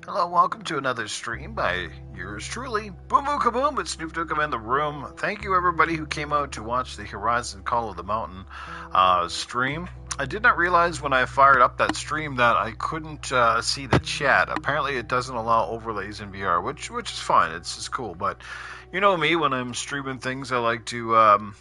Hello, welcome to another stream by yours truly, Boom Boom Kaboom. It's Snoop Dogg in the room. Thank you, everybody who came out to watch the Horizon Call of the Mountain stream. I did not realize when I fired up that stream that I couldn't see the chat. Apparently, it doesn't allow overlays in VR, which is fine. It's cool, but you know me, when I'm streaming things, I like to.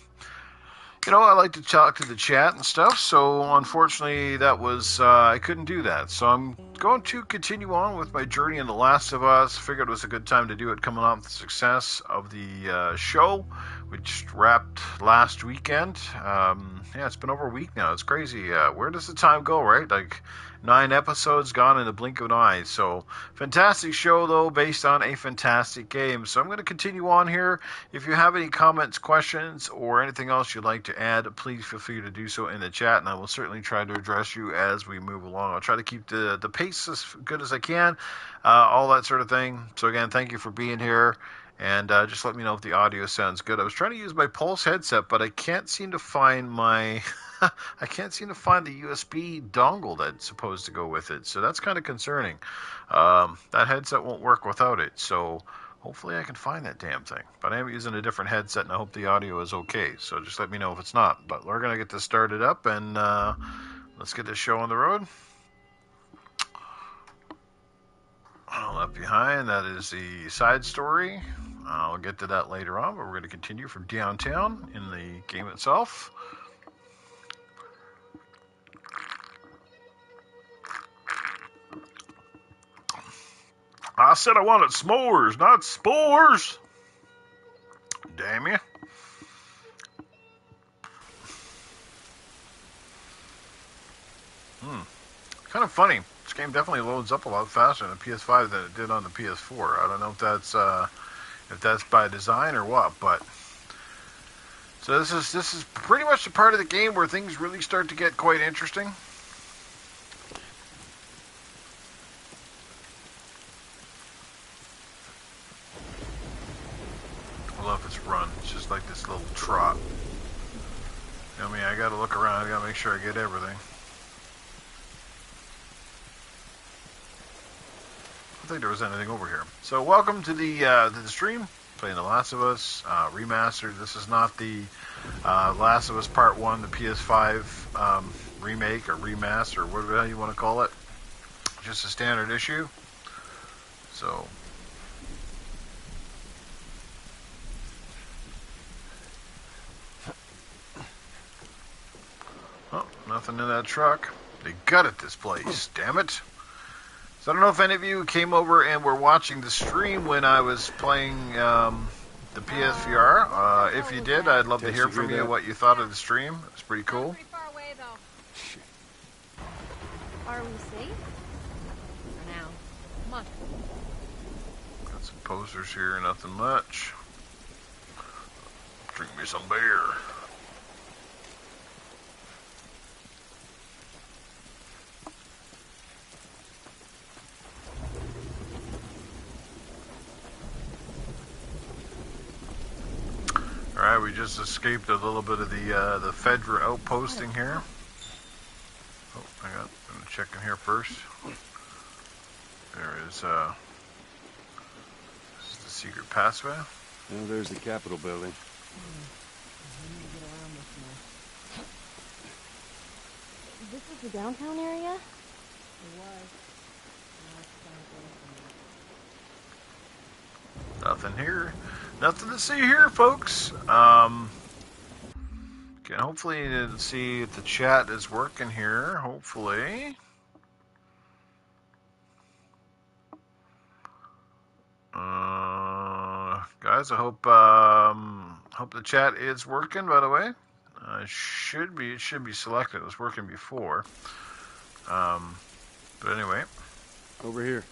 I like to talk to the chat and stuff, so unfortunately that was, I couldn't do that. So I'm going to continue on with my journey in The Last of Us. Figured it was a good time to do it coming off the success of the show, which wrapped last weekend. Yeah, it's been over a week now. It's crazy. Where does the time go, right? Like 9 episodes gone in the blink of an eye. So fantastic show, though, based on a fantastic game. So I'm going to continue on here. If you have any comments, questions, or anything else you'd like to add, please feel free to do so in the chat, and I will certainly try to address you as we move along. I'll try to keep the pace as good as I can, all that sort of thing. So again, thank you for being here. And just let me know if the audio sounds good. I was trying to use my Pulse headset, but I can't seem to find my I can't seem to find the USB dongle that's supposed to go with it. So that's kind of concerning. That headset won't work without it. So hopefully I can find that damn thing. But I am using a different headset, and I hope the audio is okay. So just let me know if it's not. But we're going to get this started up, and let's get this show on the road. Left Behind, that is the side story. I'll get to that later on, but we're going to continue from downtown in the game itself. I said I wanted s'mores, not spores. Damn you. Kind of funny. This game definitely loads up a lot faster on the PS5 than it did on the PS4. I don't know if that's by design or what, but so this is pretty much the part of the game where things really start to get quite interesting. I love its run. It's just like this little trot. I mean, I gotta look around. I gotta make sure I get everything. I don't think there was anything over here. So welcome to the stream. Playing The Last of Us remastered. This is not the Last of Us Part 1, the PS5 remake or remaster, or whatever the hell you want to call it. Just a standard issue. So oh, nothing in that truck. They gutted this place. Damn it. So I don't know if any of you came over and were watching the stream when I was playing the PSVR. If you did, I'd love to hear from you what you thought of the stream. It was pretty cool. Are we safe? For now. Come on. Got some posters here, nothing much. Drink me some beer. Alright, we just escaped a little bit of the Fedra outposting here. Oh, I'm gonna check in here first. There is this is the secret passway. Oh, there's the Capitol building. This is the downtown area? It was. Nothing here. Nothing to see here, folks. Can hopefully see if the chat is working here. Hopefully. Guys, I hope the chat is working. By the way, it should be selected. It was working before. But anyway, over here.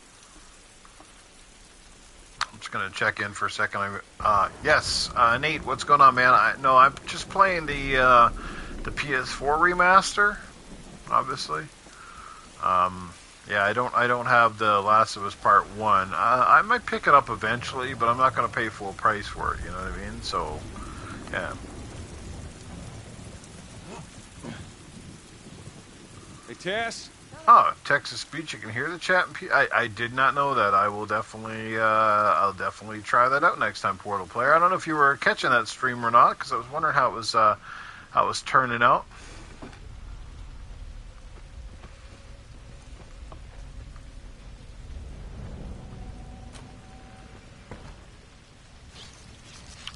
I'm just gonna check in for a second. Yes, Nate, what's going on, man? I'm just playing the PS4 remaster, obviously. Yeah, I don't have the Last of Us Part 1. I might pick it up eventually, but I'm not gonna pay full price for it. You know what I mean? So, yeah. Hey, Tess. No, Oh, Texas speech. You can hear the chat. I did not know that. I will definitely, I'll definitely try that out next time, Portal Player. I don't know if you were catching that stream or not, because I was wondering how it was turning out.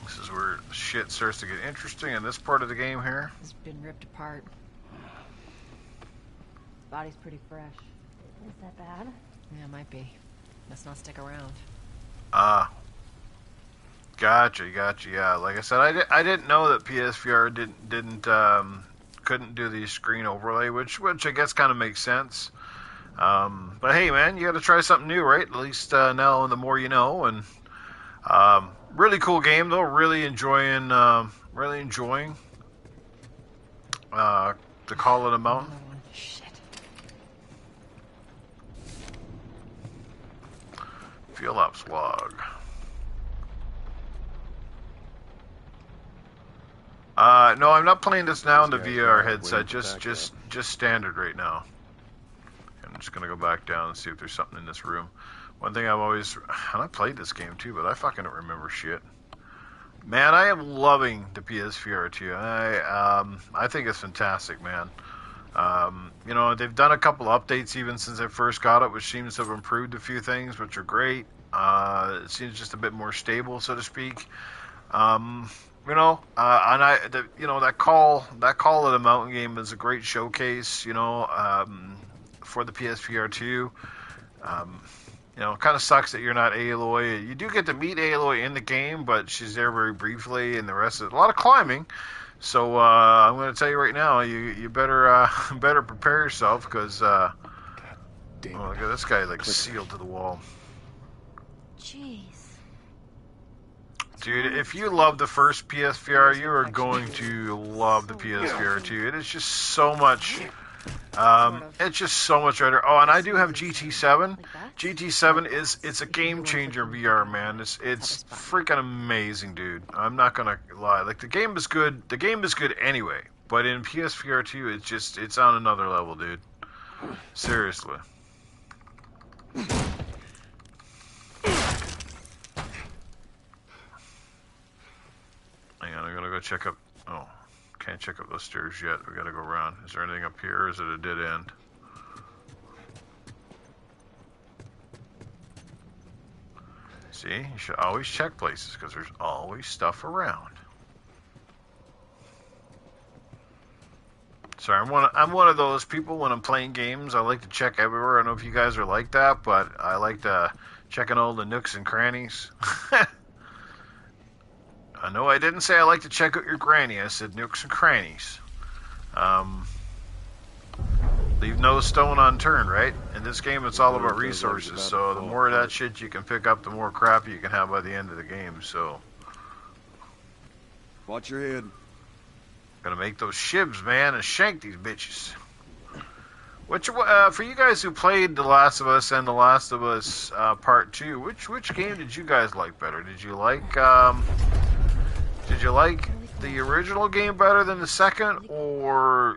This is where shit starts to get interesting in this part of the game here. It's been ripped apart. Body's pretty fresh. Is that bad? Yeah, it might be. Let's not stick around. Gotcha. Yeah, like I said, I didn't know that PSVR couldn't do the screen overlay, which I guess kind of makes sense. But hey, man, you got to try something new, right? At least now, the more you know. And really cool game, though. Really enjoying the Call of the Mountain. Shit. Field Ops log. No, I'm not playing this now in the VR headset. Just standard right now. I'm just gonna go back down and see if there's something in this room. One thing and I played this game too, but I fucking don't remember shit. Man, I am loving the PSVR 2. I think it's fantastic, man. You know, they've done a couple updates even since I first got it, which seems to have improved a few things, which are great. It seems just a bit more stable, so to speak. You know, that call of the Mountain game is a great showcase. You know, for the PSVR 2. You know, it kind of sucks that you're not Aloy. You do get to meet Aloy in the game, but she's there very briefly, and the rest is a lot of climbing. So I'm going to tell you right now, you better better prepare yourself, because oh, look at this guy, like sealed to the wall. Jeez. Dude, if you love the first PSVR, you are going to love the PSVR 2. It is just so much. It's just so much better. Oh, and I do have GT7. GT7 it's a game changer in VR, man. It's freaking amazing, dude. I'm not gonna lie. Like, the game is good. The game is good anyway. But in PSVR 2, it's on another level, dude. Seriously. Hang on, I'm gonna go check up. Oh. Can't check up those stairs yet. We gotta go around. Is there anything up here, or is it a dead end? See, you should always check places, because there's always stuff around. Sorry, I'm one of those people when I'm playing games. I like to check everywhere. I don't know if you guys are like that, but I like to checking all the nooks and crannies. I know I didn't say I like to check out your granny. I said nooks and crannies. Leave no stone unturned, right? In this game, it's all about resources. So the more of that shit you can pick up, the more crap you can have by the end of the game. So watch your head. Gonna make those shivs, man, and shank these bitches. For you guys who played The Last of Us and The Last of Us Part 2, which game did you guys like better? Did you like the original game better than the second, or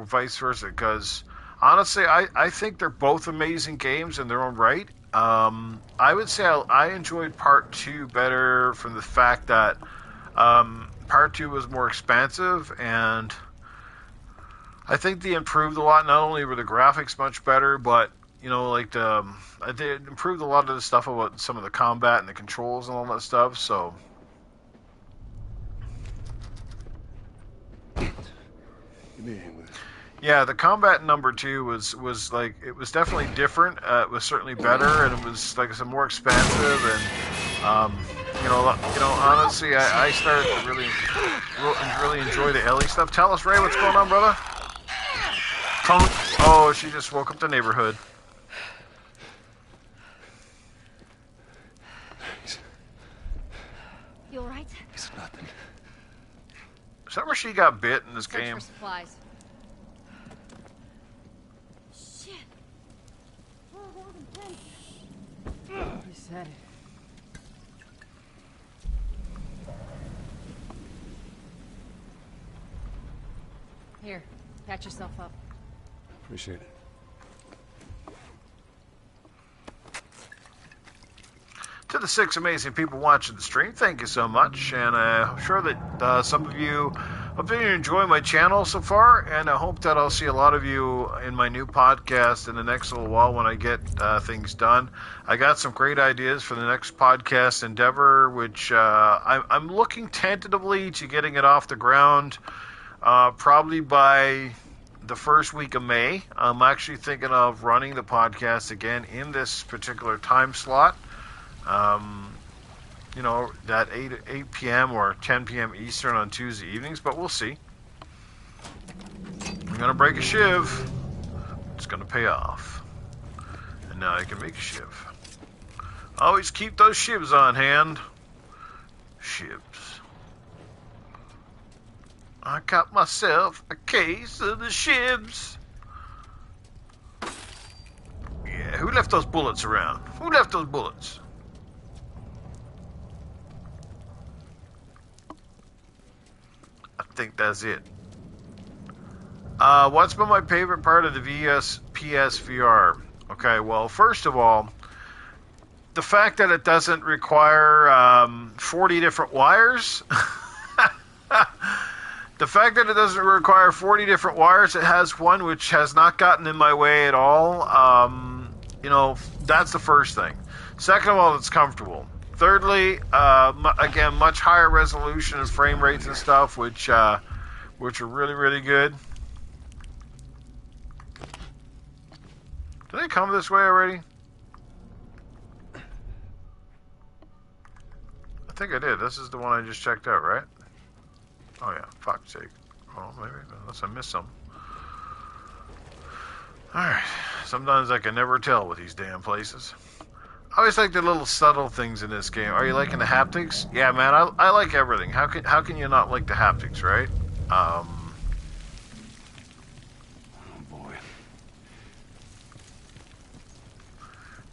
vice versa? Because honestly, I think they're both amazing games in their own right. I would say I enjoyed Part 2 better from the fact that Part 2 was more expansive, and I think they improved a lot. Not only were the graphics much better, but you know, like they improved a lot of the stuff about some of the combat and the controls and all that stuff. So. Yeah, the combat in number 2 was like, it was definitely different. It was certainly better, and it was like I said, more expansive, and you know, honestly, I started to really enjoy the Ellie stuff. Tell us, Ray, what's going on, brother? Oh, she just woke up the neighborhood. You all right? It's nothing. Is that where she got bit in this Search game? for supplies. Shit. You said it. Here, patch yourself up. Appreciate it. the 6 amazing people watching the stream, thank you so much. And I'm sure that some of you have been enjoying my channel so far, and I hope that I'll see a lot of you in my new podcast in the next little while when I get things done. I got some great ideas for the next podcast endeavor, which I'm looking tentatively to getting it off the ground probably by the first week of May. I'm actually thinking of running the podcast again in this particular time slot. You know, that 8 p.m. or 10 p.m. Eastern on Tuesday evenings, but we'll see. I'm going to break a shiv. It's going to pay off. And now I can make a shiv. Always keep those shivs on hand. Shivs. I got myself a case of the shivs. Yeah, who left those bullets around? Who left those bullets? I think that's it. What's been my favorite part of the PSVR? Okay, well, first of all, the fact that it doesn't require 40 different wires. The fact that it doesn't require 40 different wires, it has one which has not gotten in my way at all. You know, that's the first thing. Second of all, it's comfortable. Thirdly, again, much higher resolution and frame rates and stuff, which are really, really good. Did they come this way already? I think I did. This is the one I just checked out, right? Oh yeah, fuck's sake. Oh, maybe, unless I missed some. Alright, sometimes I can never tell with these damn places. I always like the little subtle things in this game. Are you liking the haptics? Yeah, man, I like everything. How can you not like the haptics, right? Oh boy.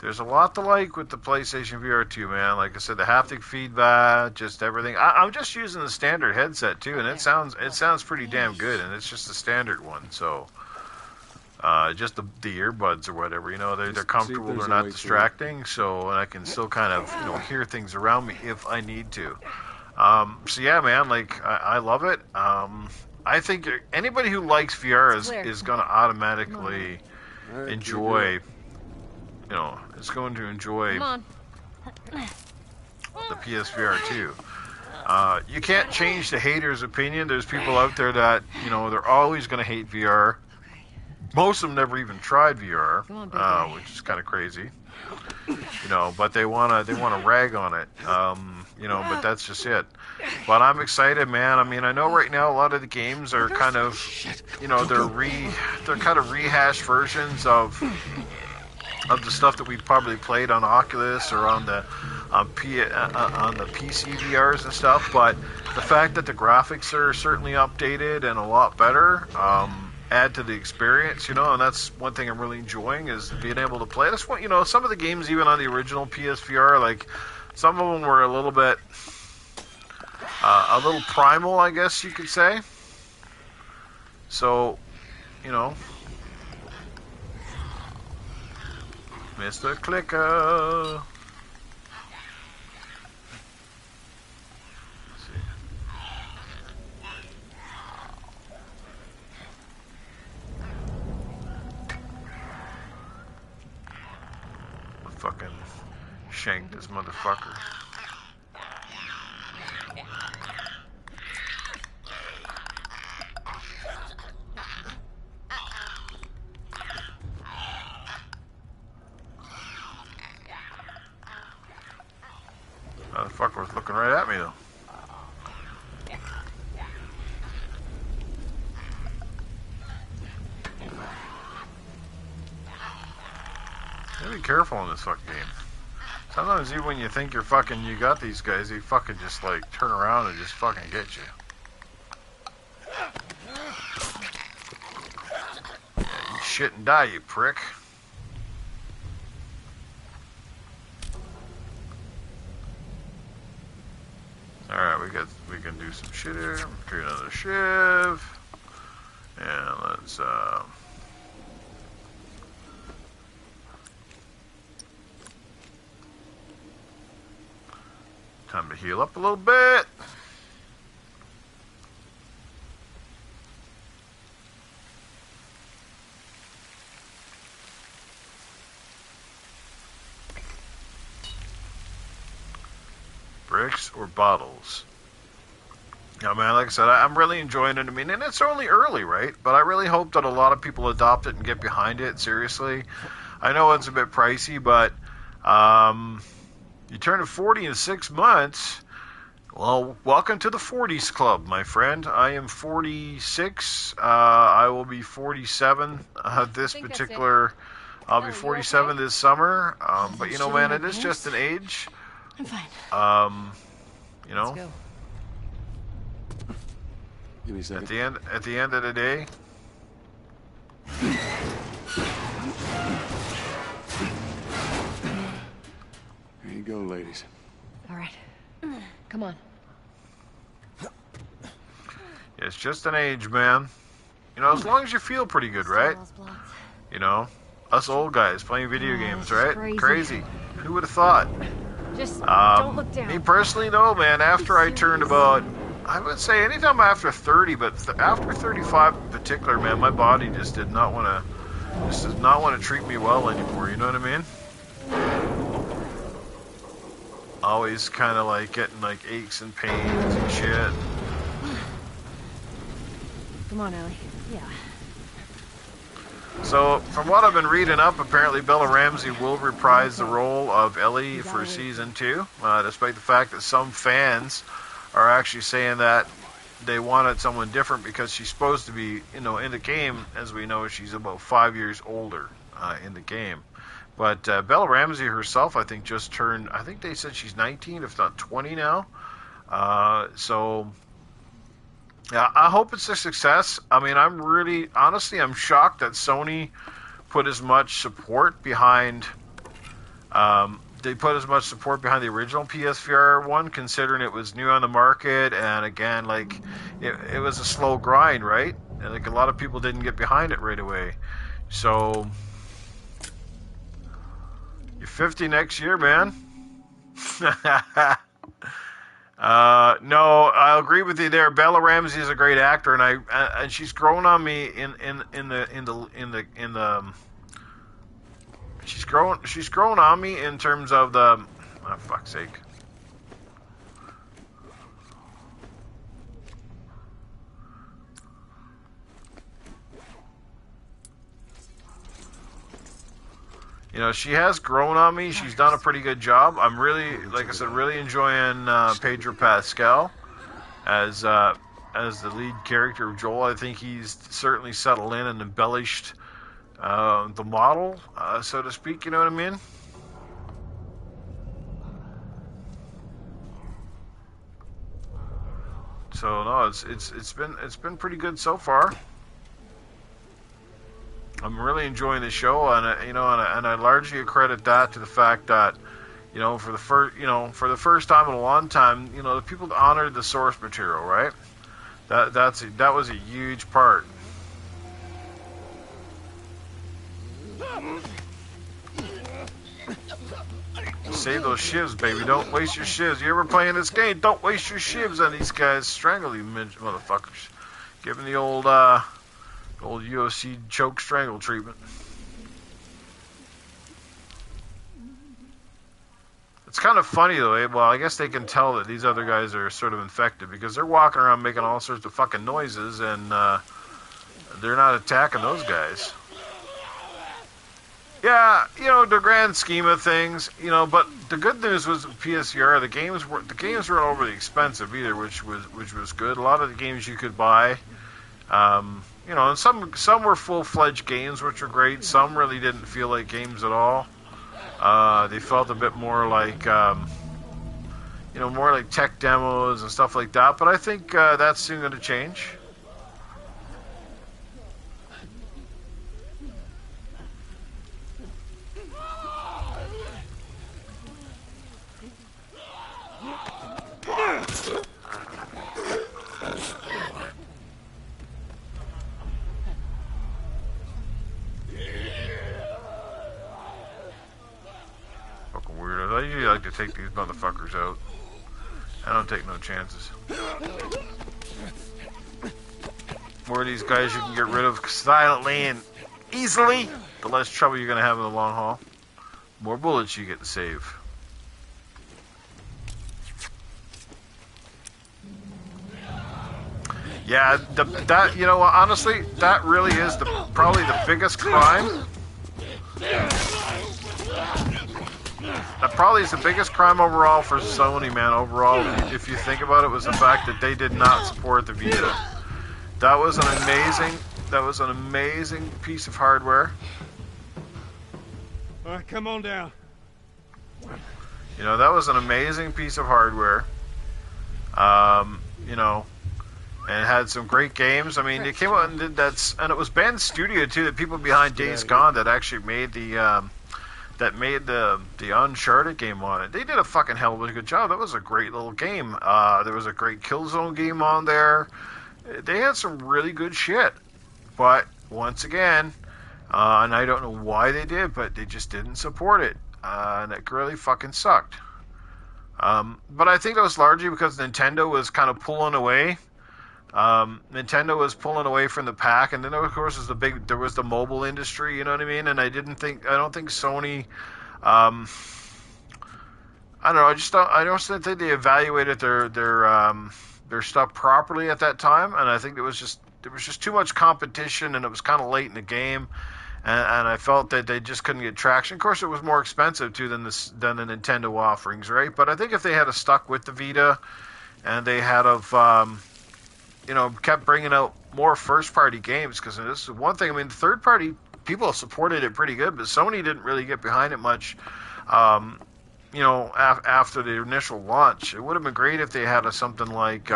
There's a lot to like with the PlayStation VR 2, man. Like I said, the haptic feedback, just everything. I'm just using the standard headset too, and it sounds pretty damn good, and it's just the standard one. So, just the earbuds or whatever, you know, they're comfortable, they're not distracting, so I can still kind of, you know, hear things around me if I need to. So yeah, man, like I love it. I think anybody who likes VR is going to automatically enjoy. You know, it's going to enjoy the PSVR 2. You can't change the haters' opinion. There's people out there that, you know, they're always going to hate VR. Most of them never even tried VR, which is kind of crazy. You know, but they wanna rag on it. You know, but that's just it. But I'm excited, man. I mean, I know right now a lot of the games are kind of, you know, they're kind of rehashed versions of the stuff that we probably played on Oculus or on the PC VRs and stuff, but the fact that the graphics are certainly updated and a lot better add to the experience, you know, and that's one thing I'm really enjoying is being able to play. That's what, you know, some of the games even on the original PSVR, like some of them were a little primal, I guess you could say. So, you know, Mr. Clicker. Let's see. I fucking shanked this motherfucker. Motherfucker was looking right at me, though. You gotta be careful in this fucking game. Sometimes even when you think you got these guys, they fucking just like turn around and just fucking get you. Yeah, you shit and die, you prick. Alright, we can do some shit here. Create another shiv. And let's Time to heal up a little bit. Bricks or bottles? Yeah, man, like I said, I'm really enjoying it. I mean, and it's only early, right? But I really hope that a lot of people adopt it and get behind it, seriously. I know it's a bit pricey, but you turn 40 in 6 months. Well, welcome to the 40s club, my friend. I am 46. I will be 47 this think that's particular... I'll be Ellie, you 47 okay? this summer. But, you know, man, it is just an age. I'm fine. You know, Let's go. Give me a second. at the end of the day, Here you go, ladies. All right. Come on. it's just an age, man. You know, as long as you feel pretty good, right? Walls blocked. You know, us old guys playing video games, this is right? crazy. Who would have thought? Just don't look down. Me personally, though, man, after I turned about, I would say anytime after 30, but after 35 in particular, man, my body just does not want to treat me well anymore. You know what I mean? Always kind of like getting like aches and pains and shit. Come on, Ellie. Yeah. So, from what I've been reading up, apparently Bella Ramsey will reprise the role of Ellie for season 2, despite the fact that some fans are actually saying that they wanted someone different because she's supposed to be, you know, in the game, as we know, she's about 5 years older in the game. But Bella Ramsey herself, I think, just turned, I think they said she's 19, if not 20 now. So... yeah, I hope it's a success. I mean, honestly, I'm shocked that Sony put as much support behind, they put as much support behind the original PSVR one, considering it was new on the market, and again, like, it was a slow grind, right? And like, a lot of people didn't get behind it right away. So, you're 50 next year, man. No, I agree with you there. Bella Ramsey is a great actor, and she's grown on me she's grown on me in terms of the, oh, fuck's sake. You know, she has grown on me. She's done a pretty good job. I'm really, like I said, really enjoying Pedro Pascal as the lead character of Joel. I think he's certainly settled in and embellished the model, so to speak. You know what I mean? So no, it's been pretty good so far. I'm really enjoying the show, and I largely accredit that to the fact that, you know, for the first time in a long time, you know, the people honored the source material, right? That was a huge part. Save those shivs, baby. Don't waste your shivs. You ever playing this game? Don't waste your shivs on these guys. Strangle you motherfuckers. Give them the old UFC choke strangle treatment. It's kind of funny though, eh? Well, I guess they can tell that these other guys are sort of infected because they're walking around making all sorts of fucking noises, and they're not attacking those guys. Yeah, you know, the grand scheme of things, you know, but the good news was PSVR, the games weren't overly expensive either, which was good. A lot of the games you could buy. You know, and some were full-fledged games, which were great. Some really didn't feel like games at all. They felt a bit more like, you know, more like tech demos and stuff like that. But I think that's soon going to change. I usually like to take these motherfuckers out. I don't take no chances. More of these guys you can get rid of silently and easily, the less trouble you're going to have in the long haul. More bullets you get to save. Yeah, that, you know, honestly, that really is probably the biggest crime. That probably is the biggest crime overall for Sony, man. Overall, if you think about it, was the fact that they did not support the Vita. That was an amazing piece of hardware. All right, come on down. You know, that was an amazing piece of hardware. You know, and it had some great games. I mean, they came out and did that, and it was Bend Studio too, the people behind Days Gone that actually made the Uncharted game on it. They did a fucking hell of a good job. That was a great little game. There was a great Killzone game on there. They had some really good shit. But once again, and I don't know why they did, but they just didn't support it. And it really fucking sucked. But I think that was largely because Nintendo was kind of pulling away. Nintendo was pulling away from the pack, and then of course there was the mobile industry, you know what I mean? And I don't think Sony, I don't know, I don't think they evaluated their stuff properly at that time, and I think there was just too much competition, and it was kind of late in the game, and I felt that they just couldn't get traction. Of course, it was more expensive too than the Nintendo offerings, right? But I think if they had stuck with the Vita, and they had you know, kept bringing out more first-party games, because this is one thing. I mean, the third-party people supported it pretty good, but Sony didn't really get behind it much. You know, after the initial launch, it would have been great if they had something like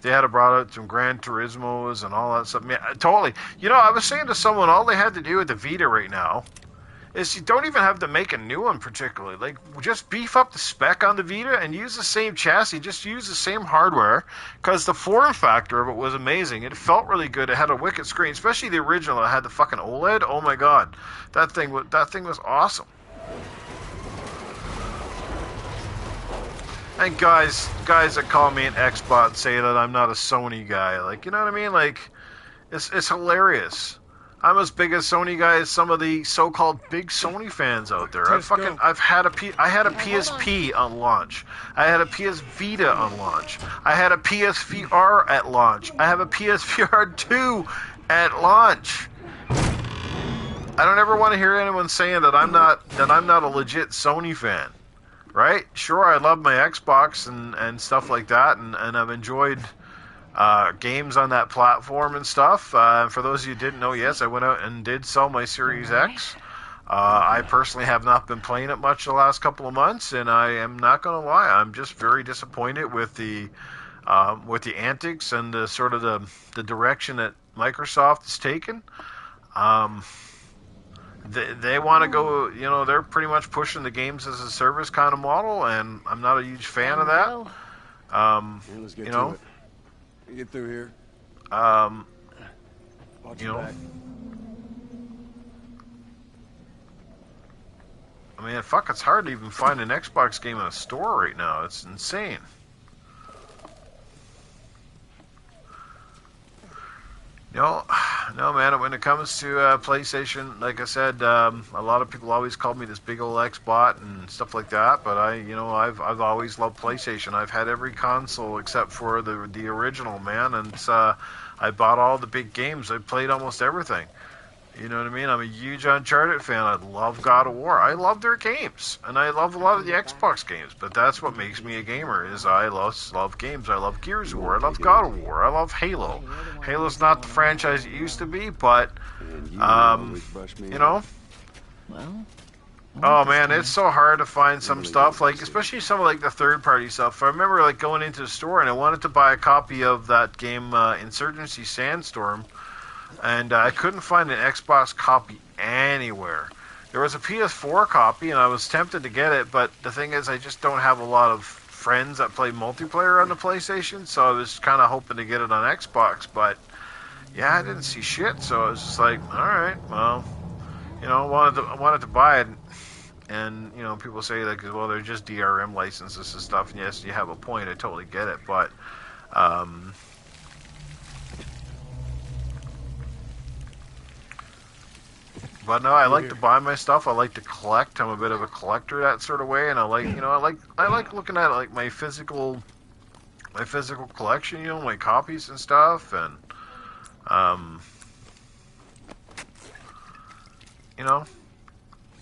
they had brought out some Gran Turismos and all that stuff. I mean, totally. You know, I was saying to someone, all they had to do with the Vita right now is you don't even have to make a new one particularly. Like, just beef up the spec on the Vita and use the same chassis. Just use the same hardware, because the form factor of it was amazing. It felt really good. It had a wicked screen, especially the original. It had the fucking OLED. Oh my god, that thing was awesome. And guys that call me an Xbot say that I'm not a Sony guy. Like, you know what I mean? like, it's hilarious. I'm as big a Sony guy as some of the so-called big Sony fans out there. I had a PSP on launch. I had a PS Vita on launch. I had a PSVR at launch. I have a PSVR 2 at launch. I don't ever want to hear anyone saying that I'm not a legit Sony fan. Right? Sure, I love my Xbox and stuff like that, and I've enjoyed games on that platform and stuff. For those of you who didn't know, yes, I went out and did sell my Series X. I personally have not been playing it much the last couple of months, and I am not going to lie, I'm just very disappointed with the antics and the sort of the direction that Microsoft has taken. They want to go, you know, they're pretty much pushing the games as a service kind of model, and I'm not a huge fan of that. Let's get you know, to it. Get through here. Watch you know, back. I mean, fuck, it's hard to even find an Xbox game in a store right now. It's insane. No, man, when it comes to PlayStation, like I said, a lot of people always called me this big old Xbot and stuff like that, but I've always loved PlayStation. I've had every console except for the original, man, and I bought all the big games. I played almost everything. You know what I mean? I'm a huge Uncharted fan. I love God of War. I love their games, and I love a lot of the Xbox games. But that's what makes me a gamer. Is I love games. I love Gears of War. I love God of War. I love Halo. Halo's not the franchise it used to be, but you know. Well. Oh man, it's so hard to find some stuff, like especially some of like the third-party stuff. I remember like going into the store and I wanted to buy a copy of that game Insurgency Sandstorm. And I couldn't find an Xbox copy anywhere. There was a PS4 copy, and I was tempted to get it, but the thing is, I just don't have a lot of friends that play multiplayer on the PlayStation, so I was kind of hoping to get it on Xbox, but yeah, I didn't see shit, so I was just like, alright, well, you know, I wanted to buy it. And, you know, people say, like, well, they're just DRM licenses and stuff. And yes, you have a point. I totally get it. But, no, I like to buy my stuff. I like to collect. I'm a bit of a collector that sort of way. And I like, you know, I like looking at, like, my physical collection, you know, my copies and stuff. And, you know,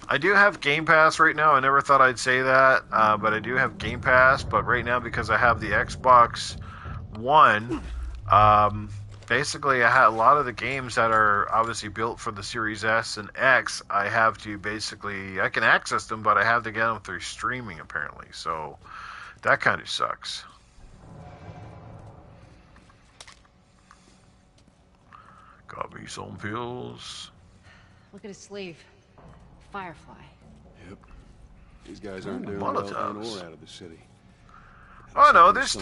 I do have Game Pass right now. I never thought I'd say that, but I do have Game Pass. But right now, because I have the Xbox One, basically I have a lot of the games that are obviously built for the Series S and X. I have to basically, I can access them, but I have to get them through streaming apparently. So that kind of sucks. Got me some pills. Look at his sleeve. Firefly. Yep. These guys aren't doing well in or out of the city. Oh no, there's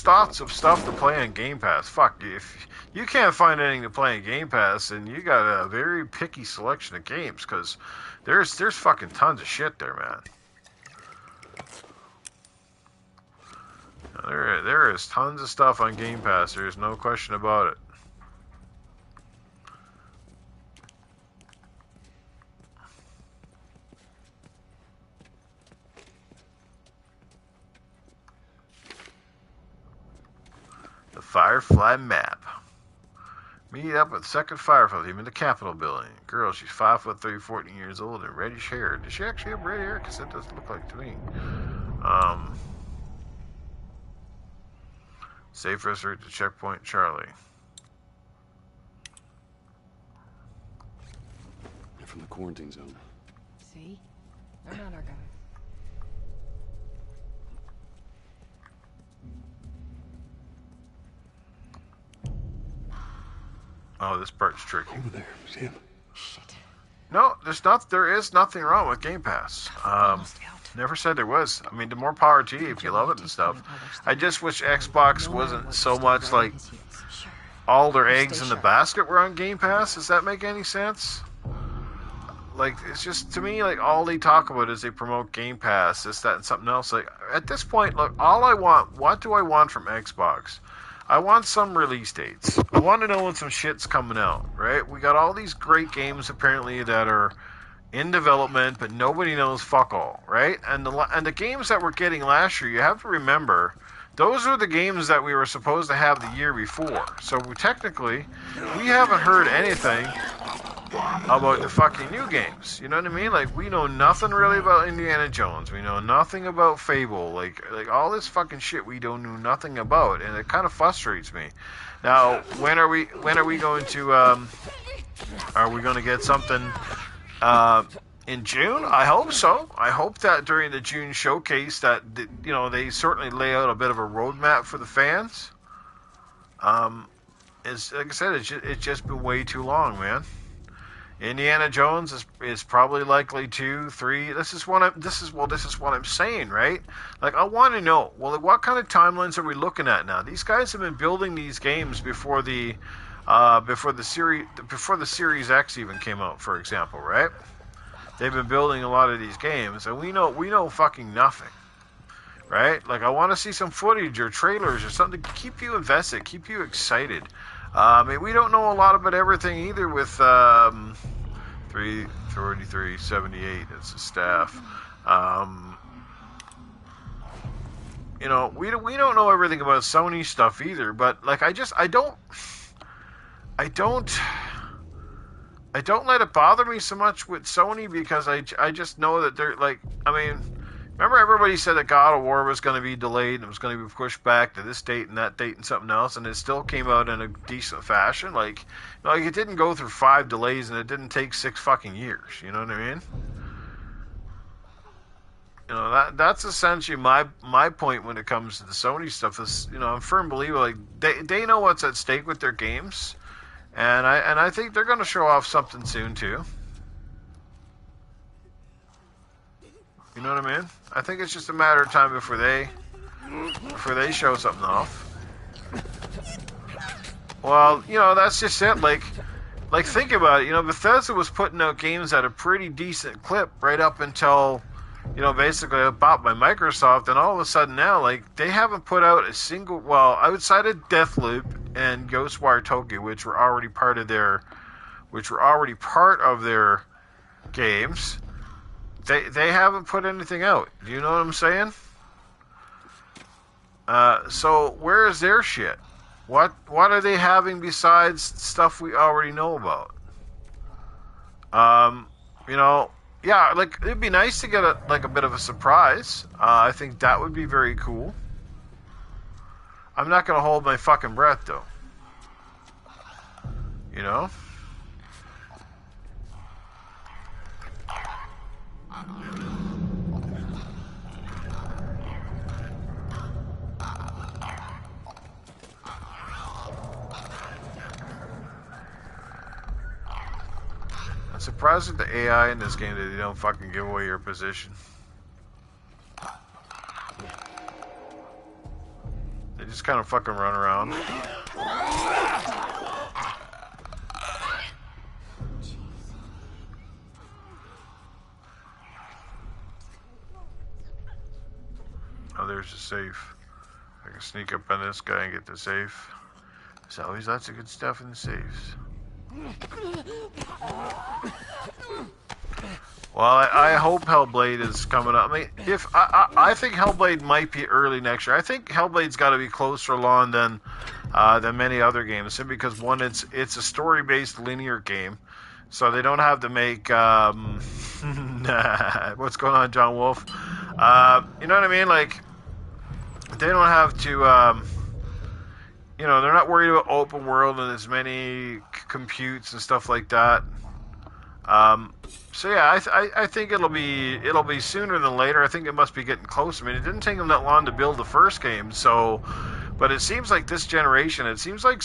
thoughts of stuff to play on Game Pass. Fuck, if you can't find anything to play on Game Pass, then you got a very picky selection of games, because there's fucking tons of shit there, man. There is tons of stuff on Game Pass. There's no question about it. The Firefly map. Meet up with second Firefly team in the Capitol building. Girl, she's 5'3", 14 years old, and reddish hair. Does she actually have red hair? Because that doesn't look like to me. Safe research to checkpoint Charlie. They're from the quarantine zone. See? They're not our guys. Oh, this part's tricky. Over there, Sam. Shit. No, there is nothing wrong with Game Pass. Never said there was. I mean, the more power to you if you love it and stuff. I just wish Xbox wasn't so much like all their eggs in the basket were on Game Pass. Does that make any sense? Like, it's just, to me, like, all they talk about is they promote Game Pass, this, that, and something else. Like, at this point, look, all I want, what do I want from Xbox? I want some release dates. I want to know when some shit's coming out, right? We got all these great games, apparently, that are in development, but nobody knows fuck all, right? And the games that we're getting last year, you have to remember, those are the games that we were supposed to have the year before. So technically, we haven't heard anything about the fucking new games. You know what I mean? Like, we know nothing really about Indiana Jones. We know nothing about Fable. Like all this fucking shit we don't know nothing about, and it kind of frustrates me. Now, when are we going to are we going to get something in June? I hope so. I hope that during the June showcase that, you know, they certainly lay out a bit of a roadmap for the fans. It's, like I said, it's just been way too long, man. Indiana Jones is probably likely 2, 3. This is what I'm saying, right? Like, I want to know, well, like, what kind of timelines are we looking at now? These guys have been building these games before the Series X even came out, for example, right? They've been building a lot of these games, and we know fucking nothing, right? Like, I want to see some footage or trailers or something to keep you invested, keep you excited. I mean, we don't know a lot about everything either with 33378 as a staff. You know, we don't know everything about Sony stuff either, but like I don't let it bother me so much with Sony, because I just know that they're like, I mean, remember everybody said that God of War was going to be delayed and it was going to be pushed back to this date and that date and something else, and it still came out in a decent fashion. Like it didn't go through 5 delays and it didn't take 6 fucking years. You know what I mean? You know, that's essentially my point when it comes to the Sony stuff. Is, you know, I'm a firm believer, like they know what's at stake with their games, and I think they're going to show off something soon too. You know what I mean? I think it's just a matter of time before they show something off. Well, you know, that's just it. Like, like, think about it. You know, Bethesda was putting out games at a pretty decent clip right up until, you know, basically bought by Microsoft, and all of a sudden now, like, they haven't put out a single, well, outside of Deathloop and Ghostwire Tokyo, which were already part of their games, they haven't put anything out. Do you know what I'm saying? So where is their shit? What are they having besides stuff we already know about? You know, yeah, like, it'd be nice to get a bit of a surprise. I think that would be very cool. I'm not gonna hold my fucking breath though. You know? I'm surprised at the AI in this game that they don't fucking give away your position. They just kind of fucking run around. Oh, there's a safe. I can sneak up on this guy and get the safe. There's always lots of good stuff in the safes. Well, I hope Hellblade is coming up. I mean, I think Hellblade might be early next year. I think Hellblade's got to be closer along than many other games, simply because one, it's a story-based linear game, so they don't have to make what's going on, John Wolf? You know what I mean? Like, they don't have to. You know, they're not worried about open world and as many computes and stuff like that. So yeah, I think it'll be sooner than later. I think it must be getting close. I mean, it didn't take them that long to build the first game, so. But it seems like this generation, it seems like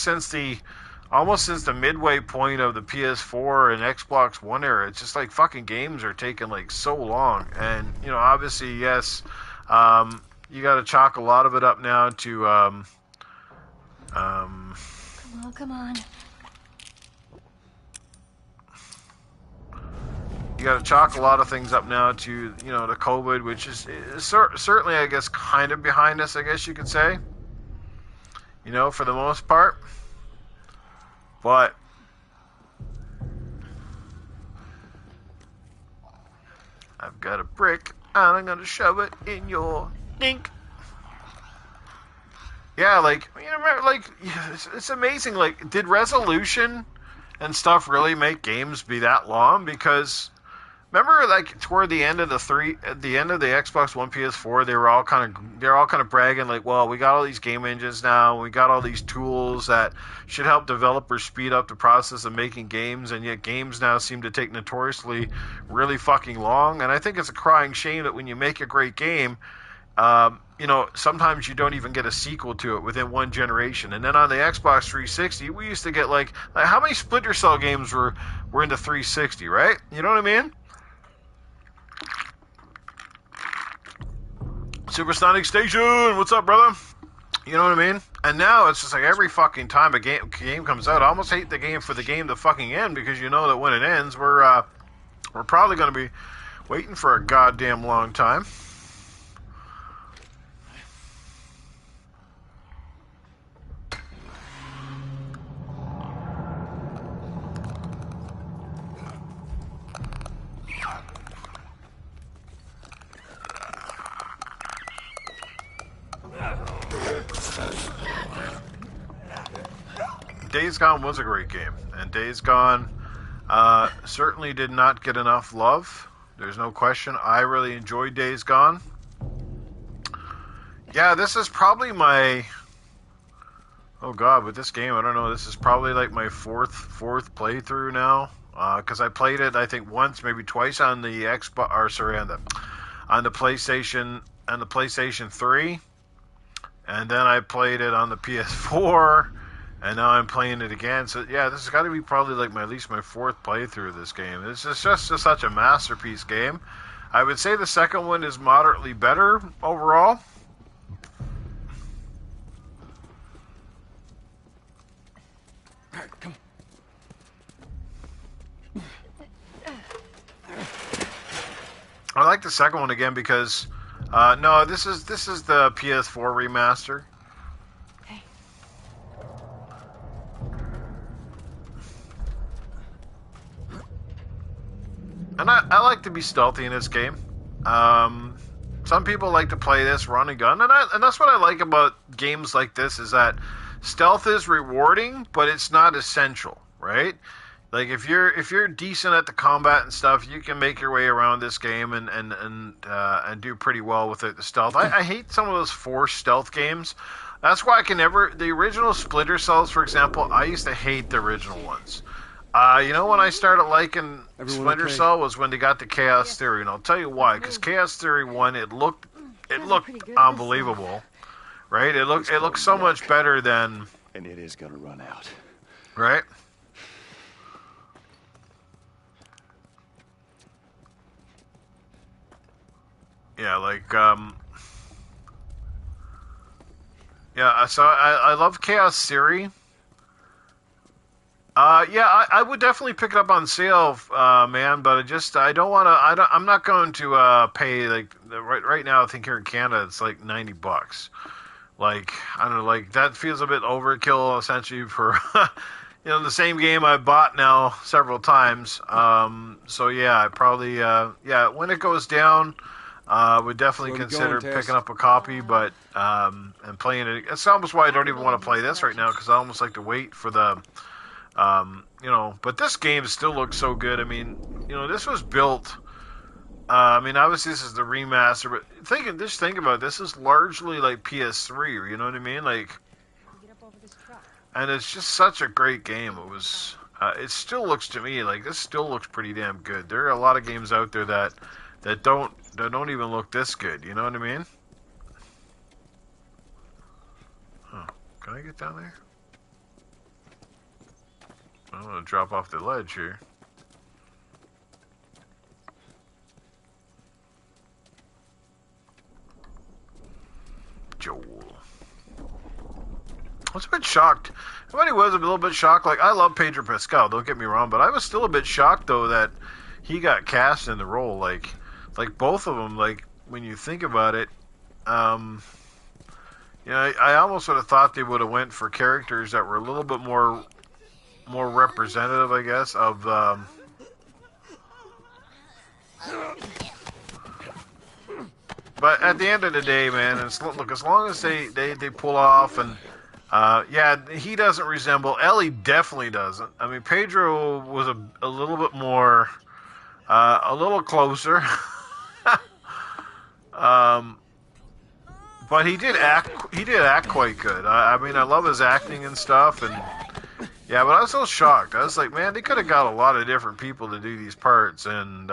almost since the midway point of the PS4 and Xbox One era, it's just like fucking games are taking like so long. And you know, obviously, yes, you got to chalk a lot of it up now to. Come on. You got to chalk a lot of things up now to, you know, the COVID, which is certainly, I guess, kind of behind us, I guess you could say. You know, for the most part. But I've got a brick, and I'm going to shove it in your dink. Yeah, like, you know, like, it's amazing. Like, did resolution and stuff really make games be that long? Because remember, like, toward the end of the Xbox One, PS4, they're all kind of bragging, like, well, we got all these game engines now, we got all these tools that should help developers speed up the process of making games, and yet games now seem to take notoriously really fucking long. And I think it's a crying shame that when you make a great game, you know, sometimes you don't even get a sequel to it within one generation. And then on the Xbox 360, we used to get like how many Splinter Cell games were into 360, right? You know what I mean? Supersonic Station, what's up, brother? You know what I mean? And now it's just like every fucking time a game comes out, I almost hate the game for the game to fucking end, because you know that when it ends, we're probably going to be waiting for a goddamn long time. Days Gone was a great game, and Days Gone certainly did not get enough love. There's no question. I really enjoyed Days Gone. Yeah, this is probably my... Oh god, with this game, I don't know, this is probably like my fourth playthrough now. Because I played it, I think, once, maybe twice on the Xbox, or sorry, on the PlayStation, and the PlayStation 3. And then I played it on the PS4. And now I'm playing it again. So yeah, this has got to be probably like at least my fourth playthrough of this game. It's just such a masterpiece game. I would say the second one is moderately better overall. Alright, come I like the second one again because no, this is the PS4 remaster. Hey. And I like to be stealthy in this game. Some people like to play this run and gun, and that's what I like about games like this is that stealth is rewarding, but it's not essential, right? Like if you're decent at the combat and stuff, you can make your way around this game and do pretty well without the stealth. I hate some of those forced stealth games. That's why I can never. The original Splinter Cells, for example, I used to hate the original ones. You know when I started liking Splinter Cell was when they got the Chaos Theory, and I'll tell you why. Because Chaos Theory 1, it looked unbelievable, right? It looked so much better than. And it is gonna run out. Right. Yeah, like yeah. So I love Chaos Theory. Yeah, I would definitely pick it up on sale, man. But I don't want to. I'm not going to pay like right now. I think here in Canada it's like $90. Like I don't know, like that feels a bit overkill essentially for the same game I bought now several times. So yeah, I probably when it goes down, would definitely consider picking up a copy, but and playing it. It's almost why I don't even want to play this right now because I almost like to wait for the. But this game still looks so good. I mean, this was built. I mean, obviously this is the remaster, but think about it, this is largely like PS3. You know what I mean? Like, and it's just such a great game. It was. It still looks to me like this still looks pretty damn good. There are a lot of games out there that don't even look this good. You know what I mean? Huh. Can I get down there? I'm gonna drop off the ledge here. Joel. I was a bit shocked. Everybody was a little bit shocked. Like, I love Pedro Pascal, don't get me wrong, but I was still a bit shocked, though, that he got cast in the role. Like both of them, like, when you think about it, I almost would have thought they would have went for characters that were a little bit more representative, I guess, of but at the end of the day, man, look, as long as they pull off and he doesn't resemble Ellie, definitely doesn't. I mean, Pedro was a little bit more a little closer. But he did act quite good. I mean, I love his acting and stuff, and yeah, but I was so shocked. I was like, man, they could have got a lot of different people to do these parts, and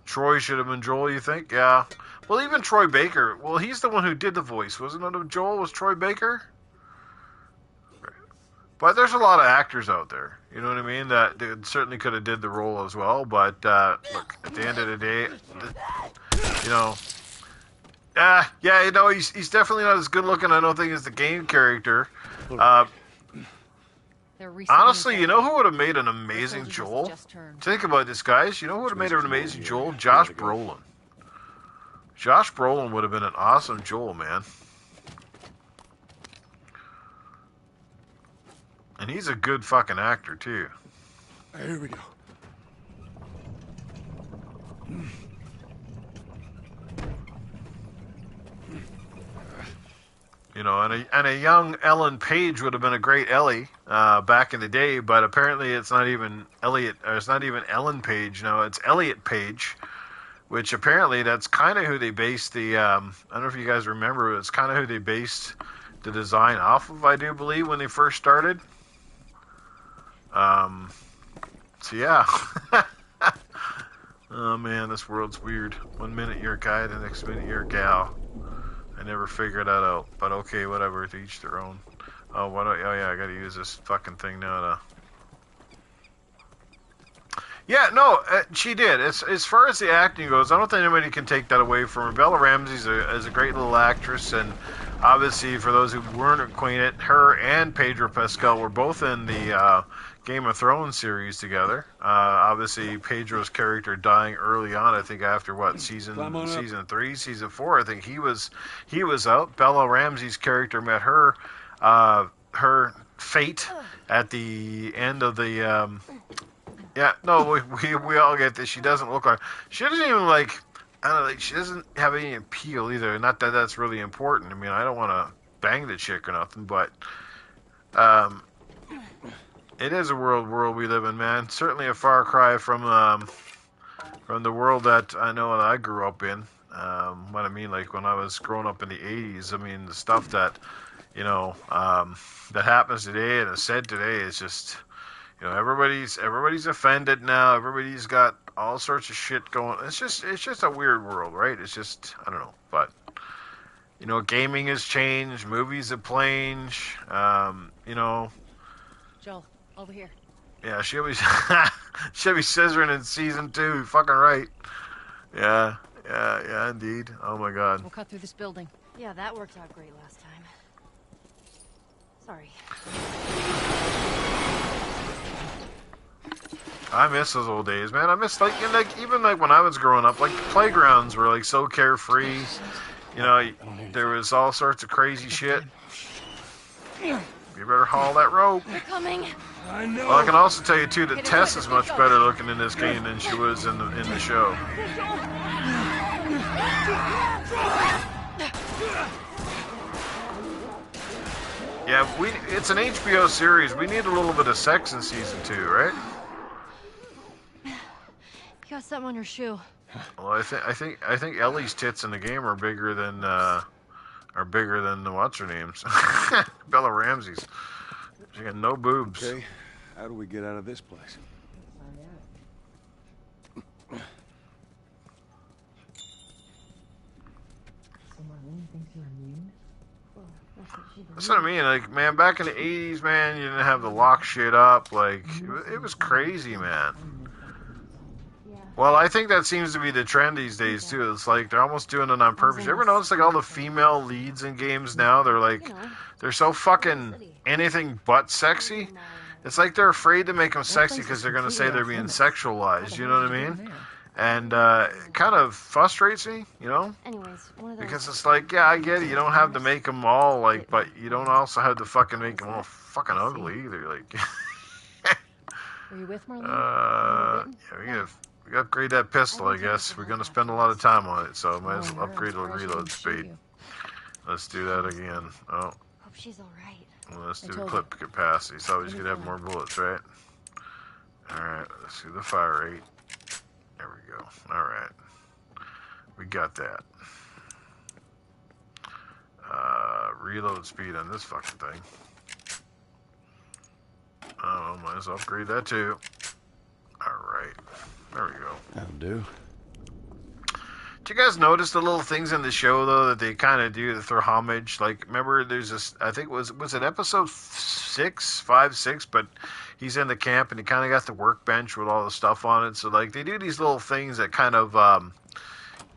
Troy should have been Joel, you think? Yeah. Well, even Troy Baker. Well, he's the one who did the voice, wasn't it? Of Joel was Troy Baker. But there's a lot of actors out there, you know what I mean, that they certainly could have did the role as well. But look, at the end of the day, he's definitely not as good looking, I don't think, as the game character. Honestly, you know who would have made an amazing Joel? Think about this, guys. You know who would have made an amazing Joel? Josh Brolin. Josh Brolin would have been an awesome Joel, man. And he's a good fucking actor, too. Here we go. And a young Ellen Page would have been a great Ellie back in the day, but apparently it's not even Elliot, or it's not even Ellen Page. No, it's Elliot Page, which apparently that's kind of who they based the. I don't know if you guys remember, it's kind of who they based the design off of, I do believe, when they first started. So yeah. Oh man, this world's weird. 1 minute you're a guy, the next minute you're a gal. I never figured that out, but okay, whatever, to each their own. Oh, I gotta use this fucking thing now to... Yeah, no, she did. As far as the acting goes, I don't think anybody can take that away from her. Bella Ramsey is a great little actress, and obviously, for those who weren't acquainted, her and Pedro Pascal were both in the Game of Thrones series together. Obviously, Pedro's character dying early on. I think after what season 3, season 4. I think he was out. Bella Ramsey's character met her fate at the end of the. Yeah, no, we all get this. She doesn't look like. She doesn't even like. I don't know. Like, she doesn't have any appeal either. Not that that's really important. I mean, I don't want to bang the chick or nothing, but. It is a world we live in, man. Certainly a far cry from the world that I know that I grew up in. What I mean, like when I was growing up in the 80s, I mean, the stuff that, that happens today and is said today is just, everybody's offended now. Everybody's got all sorts of shit going. It's just a weird world, right? It's just, I don't know, but, gaming has changed, movies have changed, Joel, over here. Yeah, she'll be scissoring in season 2. You're fucking right. Yeah, indeed. Oh my God. We'll cut through this building. Yeah, that worked out great last time. Sorry. I miss those old days, man. I miss even when I was growing up, like the playgrounds were like so carefree. There was all sorts of crazy shit. You better haul that rope. They're coming. I know. Well, I can also tell you too that Tess is much better looking in this game than she was in the show. Yeah, it's an HBO series. We need a little bit of sex in season 2, right? You got something on your shoe. Well, I think Ellie's tits in the game are bigger than the what's her names, Bella Ramsey's. She got no boobs. Okay, how do we get out of this place? That's what I mean. Like, man, back in the 80s, man, you didn't have to lock shit up. Like, it was crazy, man. Well, I think that seems to be the trend these days, too. It's like they're almost doing it on purpose. You ever notice, like, all the female leads in games now? They're like, they're so fucking anything but sexy. It's like they're afraid to make them sexy because they're going to say they're being sexualized. You know what I mean? And it kind of frustrates me, Anyways, one of those. because it's like, yeah, I get it. You don't have to make them all, like, but you don't also have to fucking make them all fucking ugly either. Like, Were you with Marlene? yeah, we gotta upgrade that pistol, I guess. We're gonna spend a lot of time on it, so might as well upgrade the reload speed. Let's do that again. Oh, Hope she's all right. well, let's do the clip capacity. It's always good to have more bullets, right? Alright, let's do the fire rate. There we go. Alright. We got that. Reload speed on this fucking thing. Oh, might as well upgrade that too. Alright. There we go. That'll do. Did you guys notice the little things in the show, though, that they kind of do to throw homage? Like, remember, there's this, I think was it episode 5, 6, but he's in the camp and he kind of got the workbench with all the stuff on it. So, like, they do these little things that kind of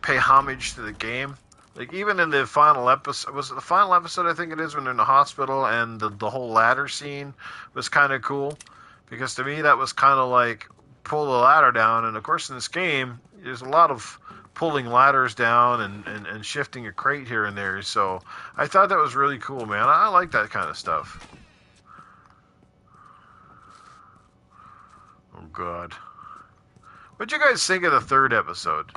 pay homage to the game. Like, even in the final episode, was it the final episode, I think it is, when they're in the hospital, and the whole ladder scene was kind of cool. Because to me, that was kind of like, pull the ladder down, and of course in this game, there's a lot of pulling ladders down and shifting a crate here and there, so I thought that was really cool, man. I like that kind of stuff. Oh, God. What'd you guys think of the third episode?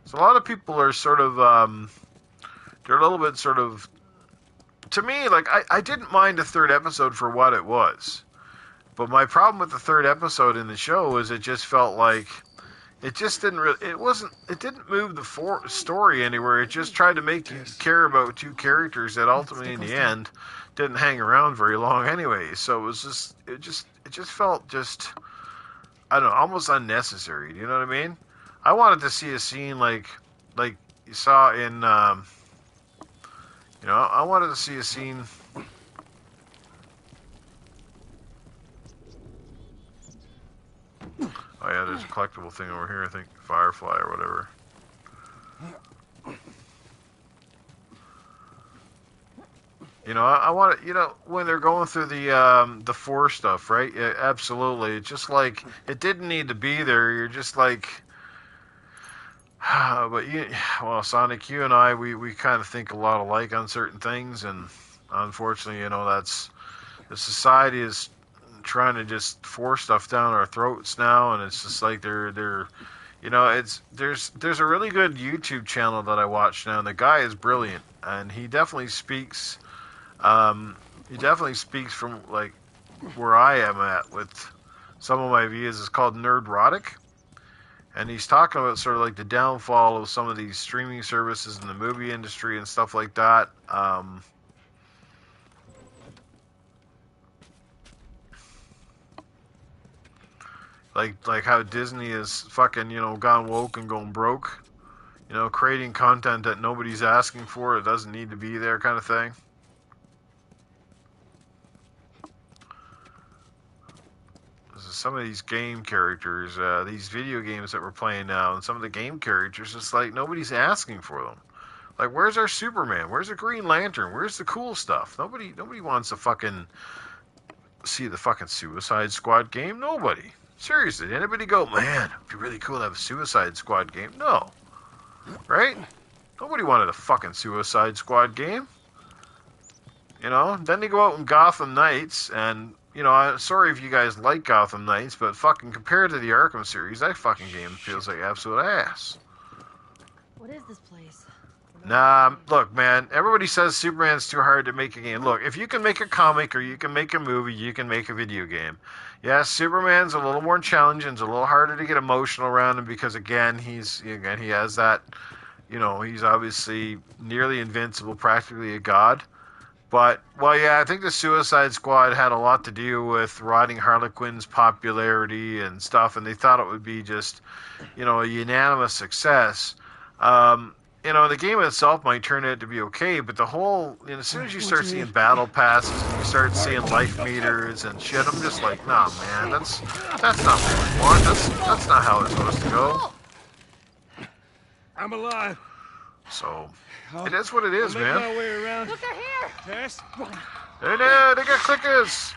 So a lot of people are sort of, they're a little bit sort of, to me, like, I didn't mind the third episode for what it was. But my problem with the third episode in the show is it just felt like it just didn't really, it didn't move the story anywhere. It just tried to make you care about two characters that ultimately in the end didn't hang around very long anyway. So it was it just felt just, I don't know, almost unnecessary. Do you know what I mean? I wanted to see a scene like you saw in, I wanted to see a scene. Oh yeah, there's a collectible thing over here, I think. Firefly or whatever. You know, I want to, you know, when they're going through the 4 stuff, right? Yeah, absolutely. It's just like it didn't need to be there. You're just like, but you, well, Sonic, you and I, we kind of think a lot alike on certain things, and unfortunately, you know, that's the society is trying to just force stuff down our throats now, and it's just like they're you know, it's there's a really good YouTube channel that I watch now, and the guy is brilliant, and he definitely speaks from like where I am at with some of my views. It's called Nerdrotic, and he's talking about sort of like the downfall of some of these streaming services in the movie industry and stuff like that. Like how Disney is fucking, you know, gone woke and going broke. You know, creating content that nobody's asking for, it doesn't need to be there, kind of thing. Some of these game characters, these video games that we're playing now, and some of the game characters, it's like nobody's asking for them. Like, where's our Superman? Where's the Green Lantern? Where's the cool stuff? Nobody wants to fucking see the fucking Suicide Squad game. Nobody. Seriously, did anybody go, man, it'd be really cool to have a Suicide Squad game? No. Right? Nobody wanted a fucking Suicide Squad game. You know? Then they go out in Gotham Knights, and, you know, I'm sorry if you guys like Gotham Knights, but fucking compared to the Arkham series, that fucking game feels like absolute ass. What is this place? Nah, look, man, everybody says Superman's too hard to make a game. Look, if you can make a comic or you can make a movie, you can make a video game. Yeah, Superman's a little more challenging, it's a little harder to get emotional around him because, again, he has that, you know, he's obviously nearly invincible, practically a god. But, well, yeah, I think the Suicide Squad had a lot to do with riding Harley Quinn's popularity and stuff, and they thought it would be just, you know, a unanimous success. You know, the game itself might turn out to be okay, but the whole, you know, as soon as you start seeing battle passes and you start seeing life meters and shit, I'm just like, nah, man, that's not what we want. That's not how it's supposed to go. I'm alive. So, it is what it is, I'll man. make my way around. Look, they're here! Tess? Hey, no, they got clickers.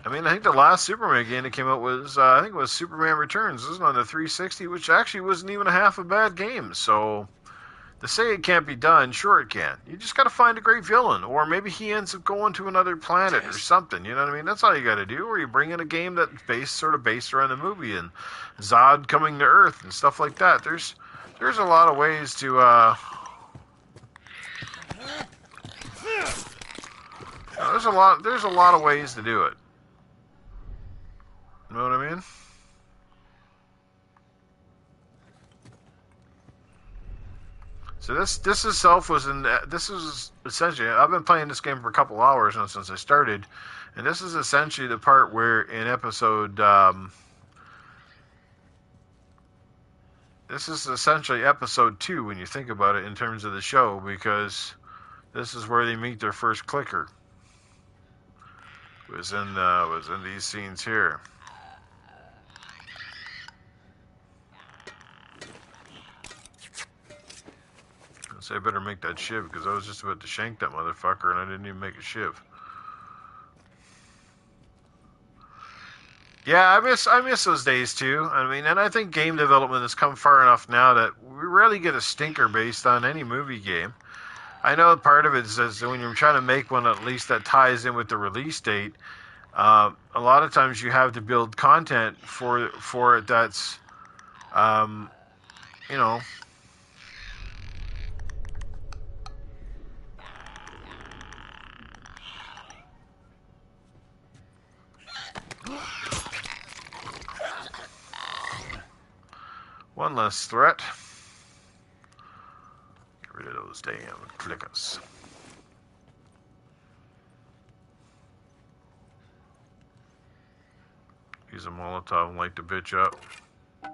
I mean, I think the last Superman game that came out was, I think it was Superman Returns. This is on the 360, which actually wasn't even a half a bad game. So, to say it can't be done, sure it can. You just got to find a great villain, or maybe he ends up going to another planet or something. You know what I mean? That's all you got to do. Or you bring in a game that's sort of based around the movie and Zod coming to Earth and stuff like that. There's a lot of ways to. There's a lot of ways to do it. You know what I mean? So this itself was this is essentially, I've been playing this game for a couple hours now since I started, and this is essentially the part where in episode this is essentially episode 2 when you think about it in terms of the show, because this is where they meet their first clicker. Was in these scenes here. So I better make that shiv, because I was just about to shank that motherfucker and I didn't even make a shiv. Yeah, I miss those days too. I mean, and I think game development has come far enough now that we rarely get a stinker based on any movie game. I know part of it is when you're trying to make one at least that ties in with the release date. A lot of times you have to build content for it that's, you know. One less threat. Get rid of those damn clickers. Use a Molotov and light the bitch up. Yeah,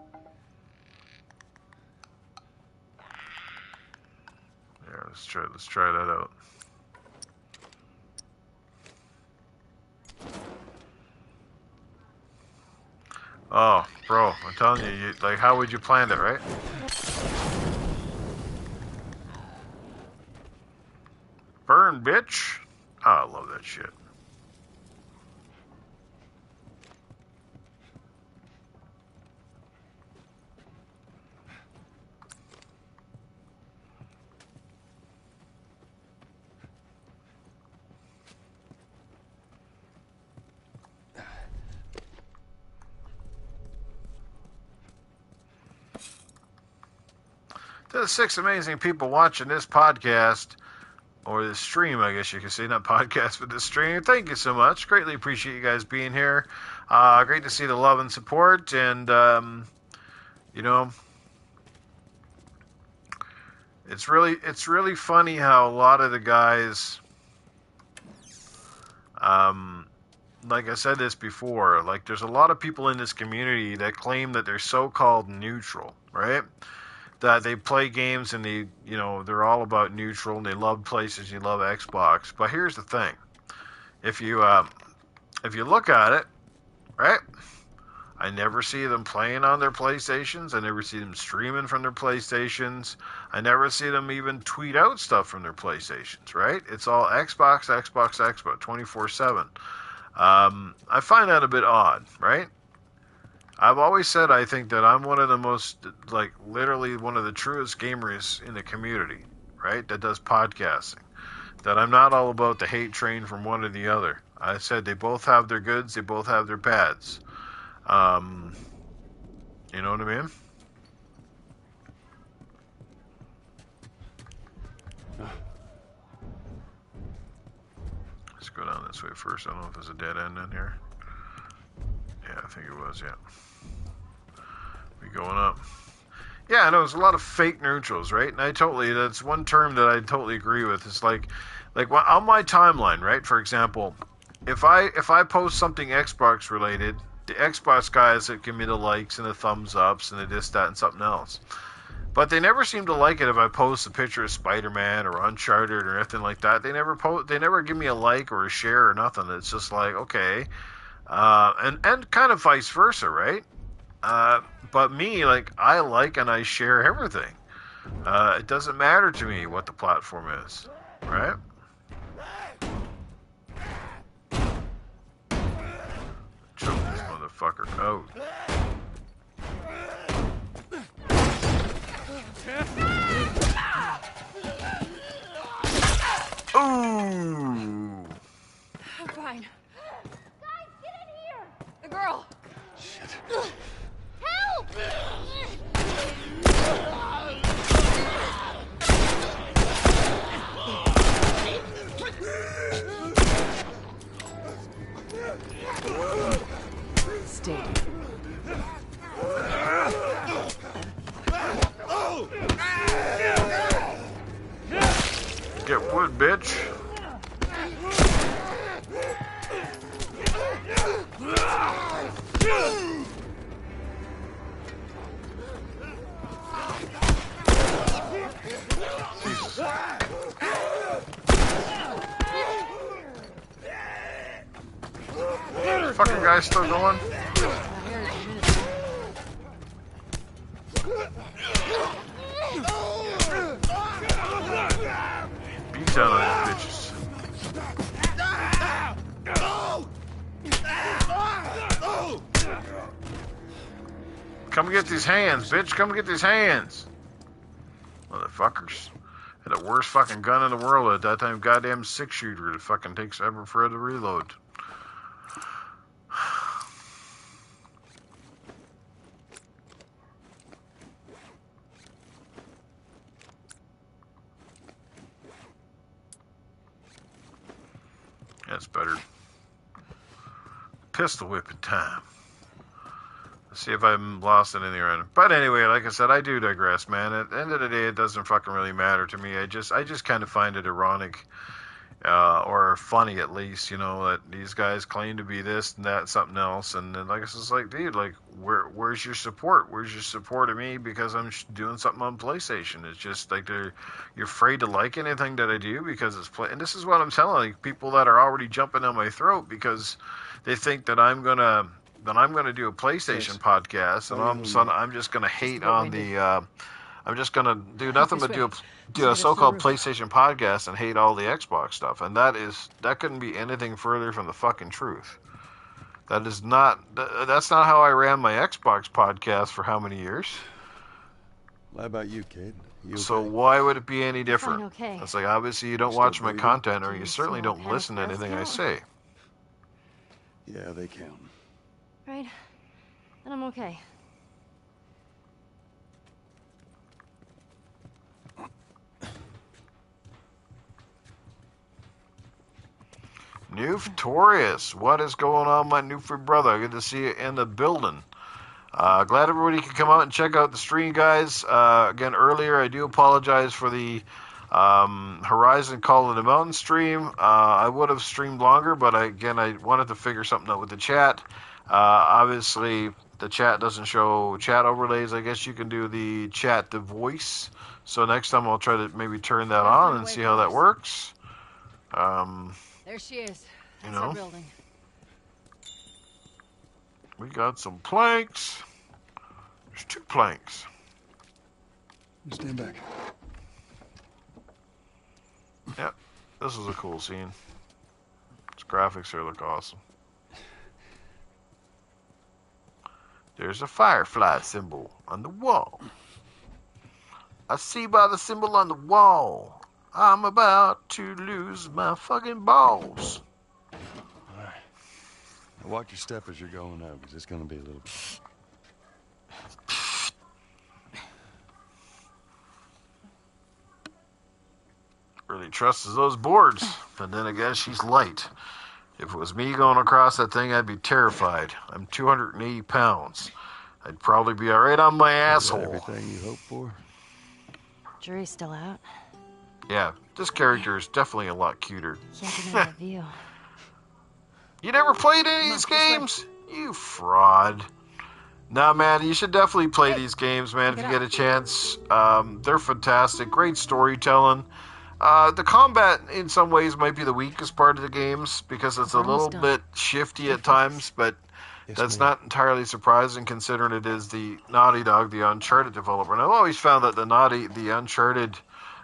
let's try that out. Oh, bro, I'm telling you, like, how would you plan it, right? Burn burn, bitch. Oh, I love that shit. To the 6 amazing people watching this podcast, or this stream, I guess you could say, not podcast, but this stream, thank you so much. Greatly appreciate you guys being here. Great to see the love and support, and, you know, it's really funny how a lot of the guys, like I said this before, like there's a lot of people in this community that claim that they're so-called neutral, right? That they play games and they, you know, they're all about neutral and they love PlayStation, you love Xbox. But here's the thing: if you look at it, right? I never see them playing on their PlayStations. I never see them streaming from their PlayStations. I never see them even tweet out stuff from their PlayStations, right? It's all Xbox, 24/7. I find that a bit odd, right? I've always said I think that I'm one of the most, like, literally one of the truest gamers in the community, right? That does podcasting. That I'm not all about the hate train from one or the other. I said they both have their goods, they both have their bads. You know what I mean? Let's go down this way first. I don't know if there's a dead end in here. Yeah, I think it was, yeah. We going up. Yeah, I know there's a lot of fake neutrals, right? And that's one term that I totally agree with. It's like on my timeline, right? For example, if I post something Xbox related, the Xbox guys that give me the likes and the thumbs ups and the this, that, and something else. But they never seem to like it if I post a picture of Spider-Man or Uncharted or anything like that. They never give me a like or a share or nothing. It's just like, okay. And kind of vice versa, right? But me, like, I like and I share everything. It doesn't matter to me what the platform is, right? Choke this motherfucker out. Ooh! I'm fine. Guys, get in here! The girl! Shit. Help! Stay. Get wood, bitch. Jesus. Fucking guy's still going? Beat down on these bitches. Come get these hands, bitch. Come get these hands. Motherfuckers. Had the worst fucking gun in the world at that time. Goddamn 6-shooter. It fucking takes ever forever to reload. That's better. Pistol whipping time. Let's see if I'm lost in any random. But anyway, like I said, I do digress, man. At the end of the day, it doesn't fucking really matter to me. I just kind of find it ironic, or funny at least, you know, that these guys claim to be this and that, something else, and then like it's just like, dude, like where's your support? Where's your support of me because I'm doing something on PlayStation? It's just like you're afraid to like anything that I do because it's play. And this is what I'm telling like, people that are already jumping down my throat because they think that I'm gonna do a PlayStation podcast, and all of a sudden I'm just gonna hate on the I'm just gonna do nothing but do a so-called PlayStation podcast and hate all the Xbox stuff, and that couldn't be anything further from the fucking truth. That's not how I ran my Xbox podcast for how many years. How about you, kid? You So okay? why would it be any different? Fine, okay. It's like, obviously you don't Still watch my breathing? content, or you Do certainly small don't listen to panic anything I count? say. Yeah, they count. Right? Then I'm okay. Newftorious, what is going on, my Newford brother? Good to see you in the building. Glad everybody could come out and check out the stream, guys. Again, earlier, I do apologize for the Horizon Call of the Mountain stream. I would have streamed longer, but I wanted to figure something out with the chat. Obviously, the chat doesn't show chat overlays. I guess you can do the chat to voice. So next time I'll try to maybe turn that on and see how that works. There she is. You That's our know. building. We got some planks. There's 2 planks. You stand back. Yep, this is a cool scene. Its graphics here look awesome. There's a firefly symbol on the wall. I see by the symbol on the wall, I'm about to lose my fucking balls. All right. Now watch your step as you're going out, because it's going to be a little... Really trusts those boards. But then again, she's light. If it was me going across that thing, I'd be terrified. I'm 280 pounds. I'd probably be alright on my asshole. Everything you hope for? Jury's still out. Yeah, this character is definitely a lot cuter. Can't deny the view. You never played any of these games? You fraud. Nah, man, you should definitely play these games, man, if you get a chance. They're fantastic. Great storytelling. The combat, in some ways, might be the weakest part of the games, because it's a little bit shifty at times, but that's not entirely surprising, considering it is the Naughty Dog, the Uncharted developer. And I've always found that the Uncharted,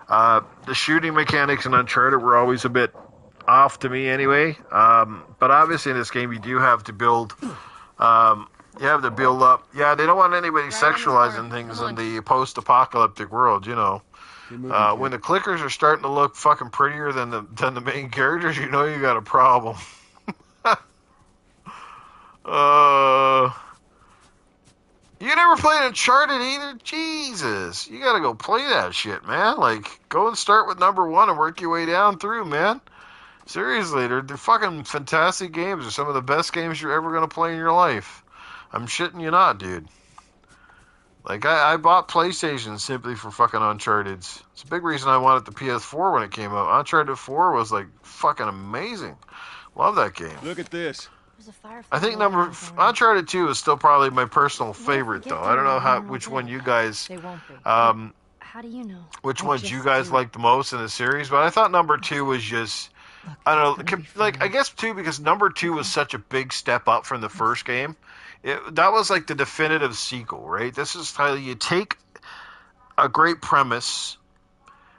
the shooting mechanics in Uncharted were always a bit off to me anyway. But obviously in this game you do have to build, you have to build up. Yeah, they don't want anybody sexualizing things in the post-apocalyptic world, you know. When the clickers are starting to look fucking prettier than the main characters, you know you got a problem. You never played Uncharted either? Jesus. You gotta go play that shit, man. Like, go and start with number 1 and work your way down through, man. Seriously, they're fucking fantastic games. They're some of the best games you're ever gonna play in your life. I'm shitting you not, dude. Like, I bought PlayStation simply for fucking Uncharted's. It's a big reason I wanted the PS4 when it came out. Uncharted 4 was, like, fucking amazing. Love that game. Look at this. There's a firefly. I think Uncharted 2 is still probably my personal favorite, though. I don't know which one you guys, They won't be. How do you know? which I ones just you guys do. liked the most in the series, but I thought number 2 was just, Look, I don't it's know, gonna be like, fine. I guess too, because number 2 was such a big step up from the first game. That was like the definitive sequel, right? This is how you take a great premise.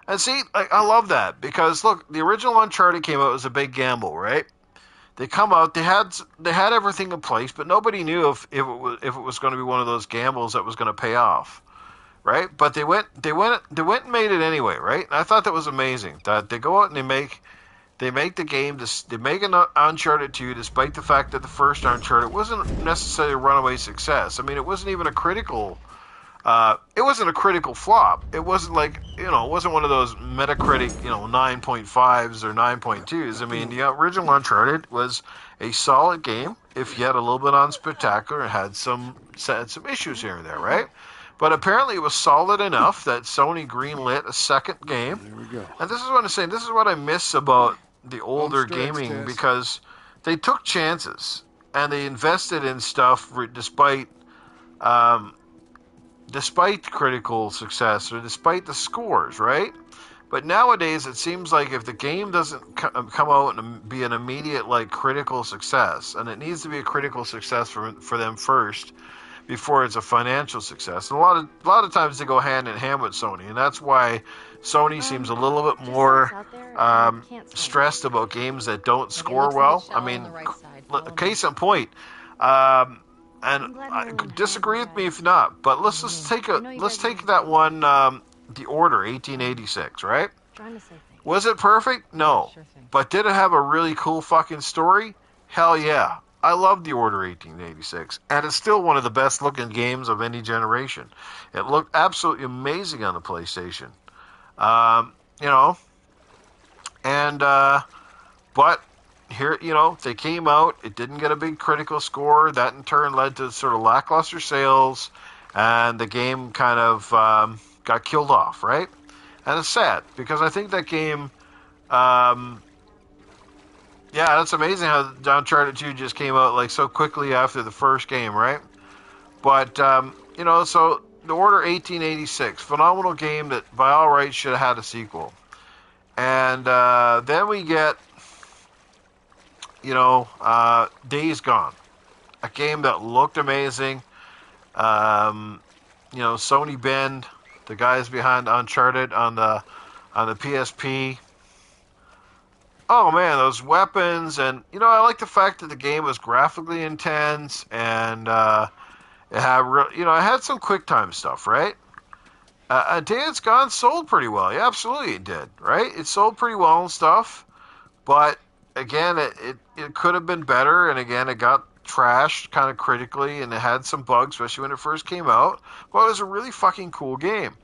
And see, I love that, because look, the original Uncharted came out as a big gamble, right? They come out, they had everything in place, but nobody knew if it was going to be one of those gambles that was going to pay off, right? But they went and made it anyway, right? And I thought that was amazing that they go out and they make the game, they make an Uncharted 2, despite the fact that the first Uncharted wasn't necessarily a runaway success. I mean, it wasn't even a critical flop. It wasn't like, it wasn't one of those Metacritic, 9.5s or 9.2s. I mean, the original Uncharted was a solid game if you had a little bit on spectacular and had some issues here and there, right? But apparently it was solid enough that Sony greenlit a second game. There we go. And this is what I'm saying. This is what I miss about the older gaming, Tess. because they took chances and they invested in stuff despite critical success or despite the scores, right? But nowadays it seems like if the game doesn't come out and be an immediate critical success, and it needs to be a critical success for them first, before it's a financial success. And a lot of times they go hand in hand with Sony, and that's why Sony seems a little bit just more so it's out there, I can't swim. stressed about games that don't It score looks like well. it's shallow I mean, on the right side. Follow me. case in point. I'm And glad I, Merlin disagree had with me that. if not, but let's just take I know you let's guys are take that one, The Order, 1886, right? Trying to say things. Was it perfect? No. Sure thing. But did it have a really cool fucking story? Hell yeah. I love The Order 1886, and it's still one of the best looking games of any generation. It looked absolutely amazing on the PlayStation. You know, and, but here, you know, they came out, it didn't get a big critical score. That in turn led to sort of lackluster sales, and the game kind of got killed off, right? And it's sad, because I think that game, yeah, that's amazing how Uncharted 2 just came out like so quickly after the first game, right? But, you know, so The Order 1886, phenomenal game that by all rights should have had a sequel. And then we get, you know, Days Gone, a game that looked amazing. You know, Sony Bend, the guys behind Uncharted on the PSP. Oh man, those weapons, and you know, I like the fact that the game was graphically intense, and it had, you know, it had some QuickTime stuff, right? Days Gone sold pretty well. Yeah, absolutely it did, right? It sold pretty well and stuff, but again, it could have been better, and again, it got trashed kind of critically, and it had some bugs, especially when it first came out, but it was a really fucking cool game,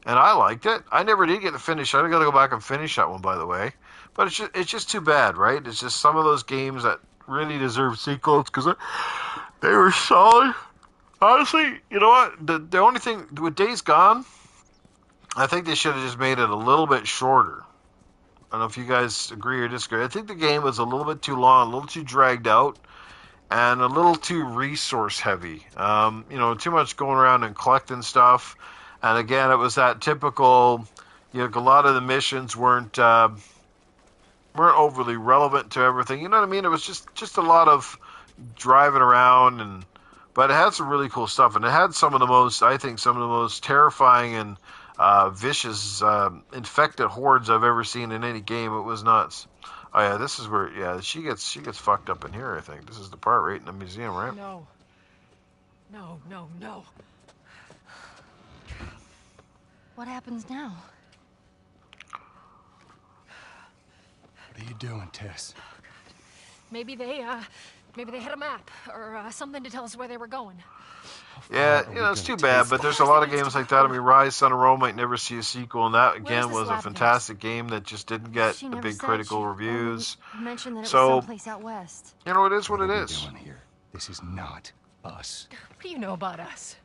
and I liked it. I never did get to finish it. I got to go back and finish that one, by the way, but it's just too bad, right? It's just some of those games that really deserve sequels, because they were solid. Honestly, you know what? The only thing with Days Gone, I think they should have just made it a little bit shorter. I don't know if you guys agree or disagree. I think the game was a little bit too long, a little too dragged out, and a little too resource heavy. You know, too much going around and collecting stuff. And again, it was that typical, you know, a lot of the missions weren't overly relevant to everything. You know what I mean? It was just a lot of driving around, but it had some really cool stuff, and it had some of the most terrifying and vicious, infected hordes I've ever seen in any game. It was nuts. Oh yeah, this is where, yeah, she gets fucked up in here, I think. This is the part right in the museum, right? No. No, no, no. What happens now? What are you doing, Tess? Maybe they had a map or something to tell us where they were going. Yeah, you know, it's too bad, but there's a lot of games like that. I mean, Rise, Son of Rome might never see a sequel, and that, again, Where's was this a lab fantastic game that just didn't get She the never big said. critical She reviews. only mentioned that it was So, someplace out west. you know, it is what it What are we is. doing here? This is not us. What do you know about us?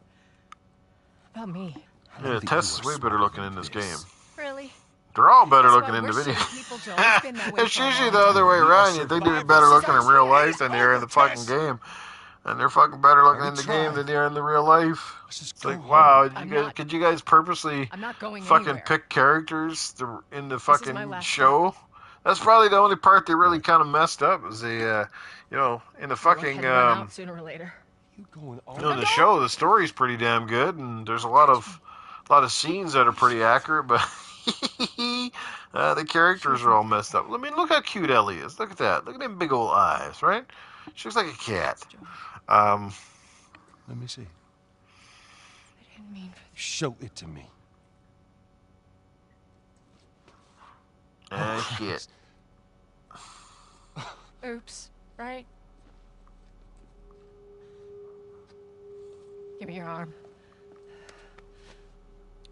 About me? I don't Yeah, think Tess is you are way better smarter looking than in this this. game. Really? They're all better Guess looking what? in the We're video. shitty people, Joe. It's been that way It's for a usually long the other time. way around. You think they'd be better looking in real life than they are in the fucking game. And they're fucking better looking in the game than they are in the real life. Let's just It's go like, home. wow, I'm could you guys purposely I'm not going fucking anywhere. pick characters in the is my fucking last show? That's probably the only part they really kind of messed up, is the, you know, in the Everyone fucking, had to run out sooner or later. You going on? you know, the show, the story's pretty damn good, and there's a lot of scenes that are pretty accurate, but the characters are all messed up. I mean, look how cute Ellie is. Look at that. Look at them big old eyes, right? She looks like a cat. Let me see. I didn't mean for Show it to me. Shit. Oops, right? Give me your arm.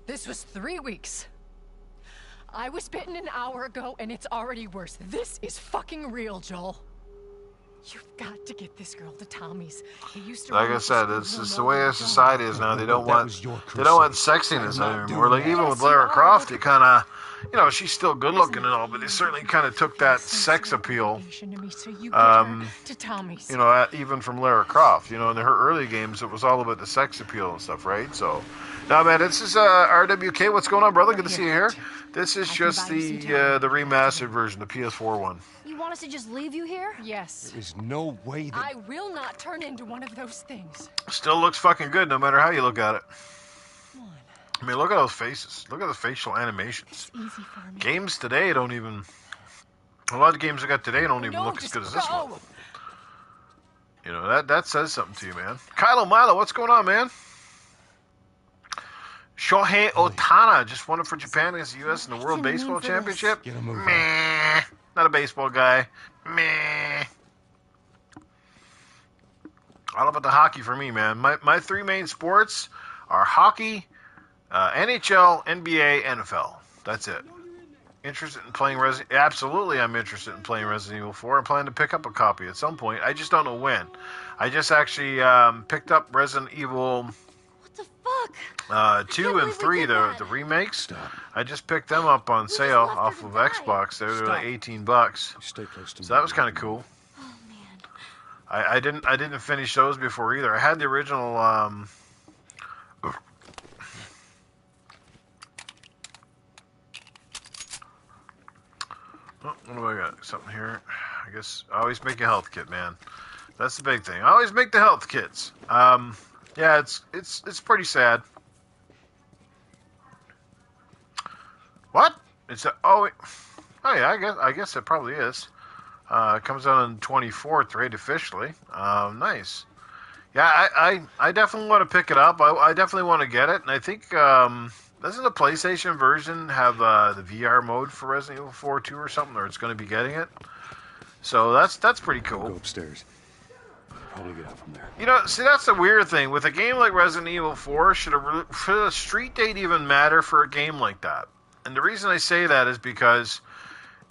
This was 3 weeks. I was bitten an hour ago, and it's already worse. This is fucking real, Joel. You've got to get this girl to Tommy's. He used to Like run I the said, school. it's He'll just know the way where our we're society going. is now. They That don't want was your sexiness I'm not anymore. doing Like that. even with Yes, Lara you are. Croft, they kind of, you know, she's still good looking and all, but they certainly kind of took that sex appeal, To me, so you get her to Tommy's. you know, even from Lara Croft. You know, in her early games, it was all about the sex appeal and stuff, right? So, now, man, this is RWK. What's going on, brother? Good to see you here. This is just the remastered version, the PS4 one. You want us to just leave you here? Yes. There is no way that... I will not turn into one of those things. Still looks fucking good no matter how you look at it. Come on. I mean, look at those faces. Look at the facial animations. It's easy for me. Games today don't even... A lot of games I got today don't even No, look as just good as this go. one. You know, that says something to you, man. Kylo Milo, what's going on, man? Shohei Ohtani just won it for Japan against the U.S. in the World in the mood Baseball for Championship. Get a move on. Meh. Not a baseball guy. Meh. All about the hockey for me, man. My three main sports are hockey, NHL, NBA, NFL. That's it. Interested in playing Resident... Absolutely, I'm interested in playing Resident Evil 4. I'm planning to pick up a copy at some point. I just don't know when. I just actually picked up Resident Evil... What the fuck? 2 can't and believe we 3, did the that. remakes. Stop. I just picked them up on just sale left off her of to die. Xbox. They were Stop. like $18. Stay close to me. So that was kind of cool. Oh, man. I didn't finish those before either. I had the original oh, what do I got? Something here. I guess I always make a health kit, man. That's the big thing. I always make the health kits. Yeah, it's pretty sad. What? It's a oh yeah, I guess it probably is. It comes out on 24th, right, officially. Nice. Yeah, I definitely want to pick it up. I definitely want to get it, and I think doesn't the PlayStation version have the VR mode for Resident Evil 4 2 or something, or it's going to be getting it? So that's pretty Go cool. upstairs. Probably get out from there. You know, see, that's the weird thing. With a game like Resident Evil 4, should a street date even matter for a game like that? And the reason I say that is because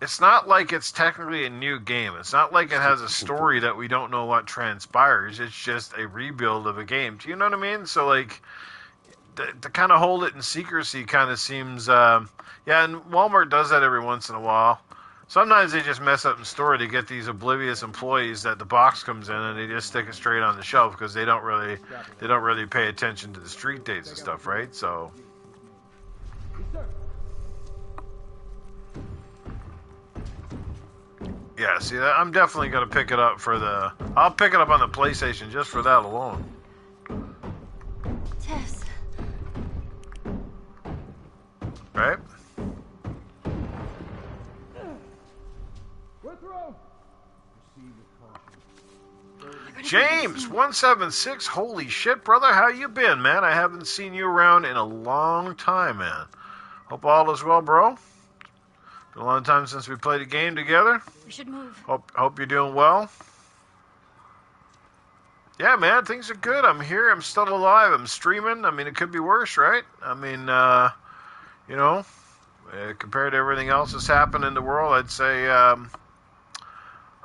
it's not like it's technically a new game. It's not like it has a story that we don't know what transpires. It's just a rebuild of a game. Do you know what I mean? So, like, to kind of hold it in secrecy kind of seems... yeah, and Walmart does that every once in a while. Sometimes they just mess up the story to get these oblivious employees that the box comes in and they just stick it straight on the shelf because they don't really pay attention to the street dates and stuff, right? So... Yeah, see, I'm definitely going to pick it up for the... I'll pick it up on the PlayStation just for that alone. Tess. Right? James, 176. Holy shit, brother. How you been, man? I haven't seen you around in a long time, man. Hope all is well, bro. Been a long time since we played a game together. We should move. Hope you're doing well. Yeah, man, things are good. I'm here. I'm still alive. I'm streaming. I mean, it could be worse, right? I mean, you know, compared to everything else that's happened in the world, I'd say,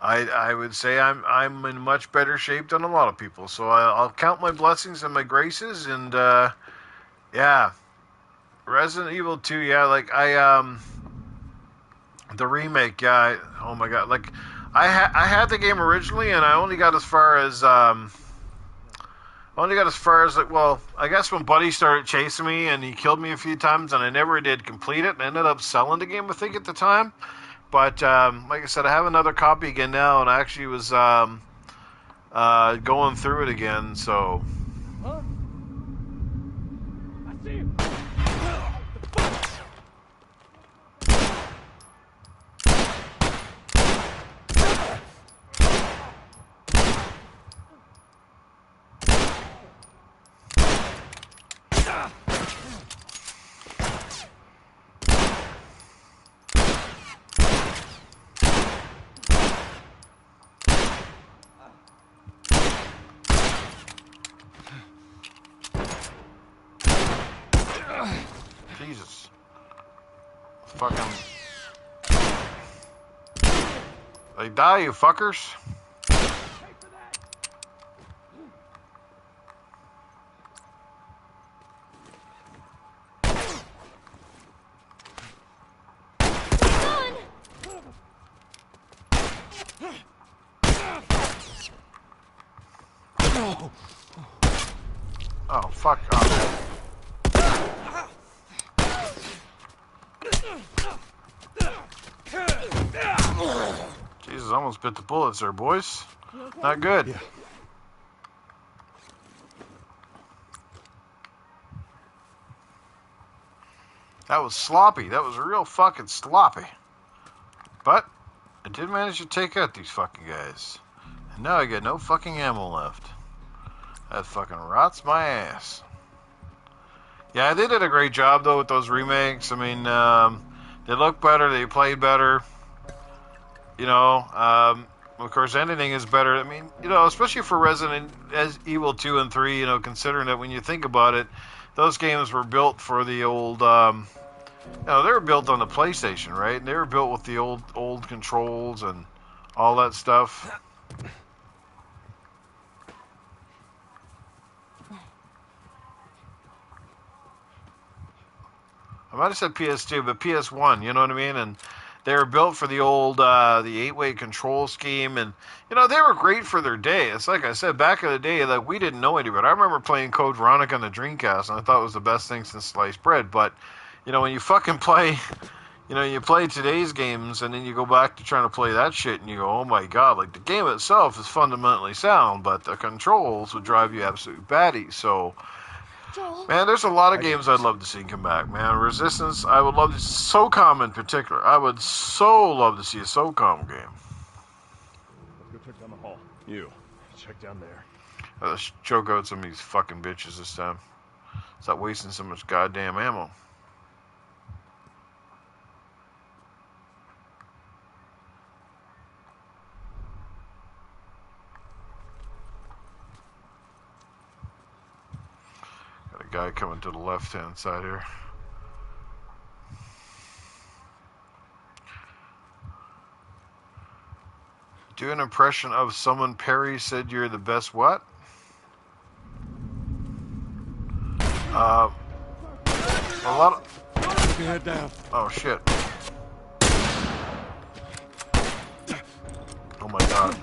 I would say I'm in much better shape than a lot of people. So I'll count my blessings and my graces, and yeah, Resident Evil 2. Yeah, like the remake. Yeah, oh my god, like I had the game originally, and I only got as far as like, well, I guess when Buddy started chasing me and he killed me a few times, and I never did complete it, and I ended up selling the game, I think, at the time. But like I said, I have another copy again now, and I actually was going through it again. So. Huh? I see him. Jesus. Fucking. They die, you fuckers. Oh, fuck off. Jesus Jesus, I almost bit the bullets there, boys. Not good. Yeah. That was sloppy. That was real fucking sloppy. But I did manage to take out these fucking guys. And now I got no fucking ammo left. That fucking rots my ass. Yeah, they did a great job, though, with those remakes. I mean, they look better. They played better. You know, of course, anything is better. I mean, you know, especially for Resident Evil 2 and 3, you know, considering that when you think about it, those games were built for the old, you know, they were built on the PlayStation, right? They were built with the old controls and all that stuff. I might have said PS2, but PS1, you know what I mean? And they were built for the old, the 8-way control scheme, and, you know, they were great for their day. It's like I said, back in the day, like, we didn't know any better. I remember playing Code Veronica on the Dreamcast, and I thought it was the best thing since sliced bread, but, you know, when you fucking play, you know, you play today's games, and then you go back to trying to play that shit, and you go, oh my god, like, the game itself is fundamentally sound, but the controls would drive you absolutely batty, so... Joel. Man, there's a lot of games I'd love to see come back, man. Resistance, I would love to see SOCOM in particular. I would so love to see a SOCOM game. Let's go check down the hall. You, check down there. Let's choke out some of these fucking bitches this time. Stop wasting so much goddamn ammo. Guy coming to the left-hand side here. Do an impression of someone Perry said you're the best what? A lot of... Keep your head down. Oh, shit. Oh, my God.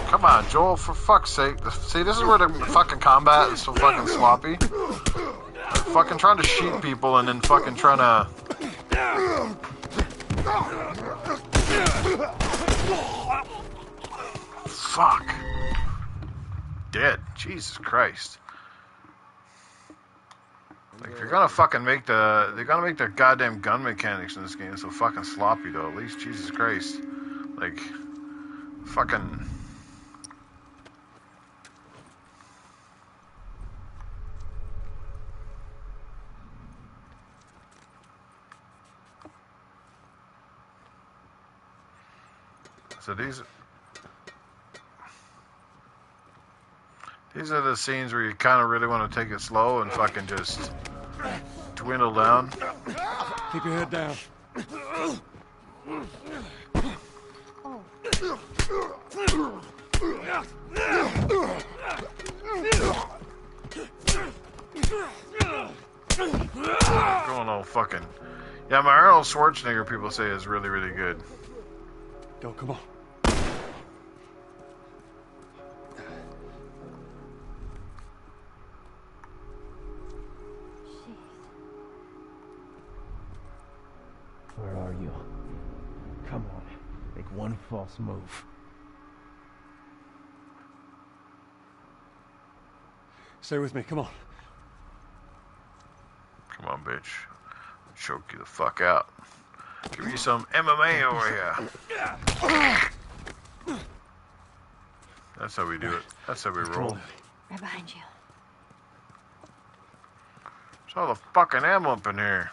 Come on, Joel, for fuck's sake. See, this is where the fucking combat is so fucking sloppy. Like, fucking trying to shoot people and then fucking trying to... Fuck. Dead. Jesus Christ. Like, if you're gonna fucking make they're gonna make the goddamn gun mechanics in this game so fucking sloppy, though. At least, Jesus Christ. Like, fucking... So these are the scenes where you kind of really want to take it slow and fucking just dwindle down. Keep your head down. Going all fucking... Yeah, my Arnold Schwarzenegger people say is really, really good. Go, come on. Where are you? Come on. Make one false move. Stay with me, come on. Come on, bitch. Choke you the fuck out. Give me some MMA over here. That's how we do it. That's how we roll. Right behind you. There's all the fucking ammo up in here.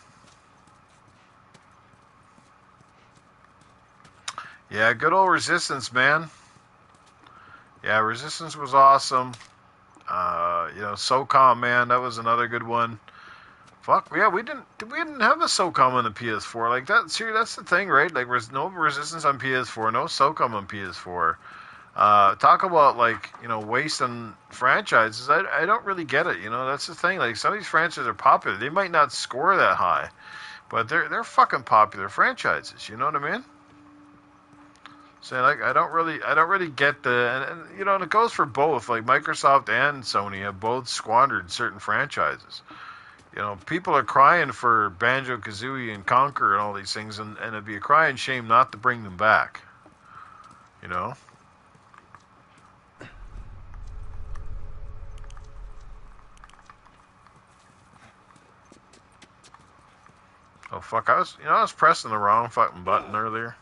Yeah, good old Resistance, man. Yeah, Resistance was awesome. You know, SOCOM, man, that was another good one. Fuck, yeah, we didn't have a SOCOM on the PS4. Like, that's the thing, right? Like, there's no Resistance on PS4, no SOCOM on PS4. Talk about, like, you know, wasting franchises. I don't really get it. You know, that's the thing. Like, some of these franchises are popular. They might not score that high, but they're fucking popular franchises. You know what I mean? So, like, I don't really get and you know, and it goes for both. Like, Microsoft and Sony have both squandered certain franchises. You know, people are crying for Banjo-Kazooie and Conquer and all these things, and it'd be a crying shame not to bring them back. You know? Oh, fuck, I was pressing the wrong fucking button earlier.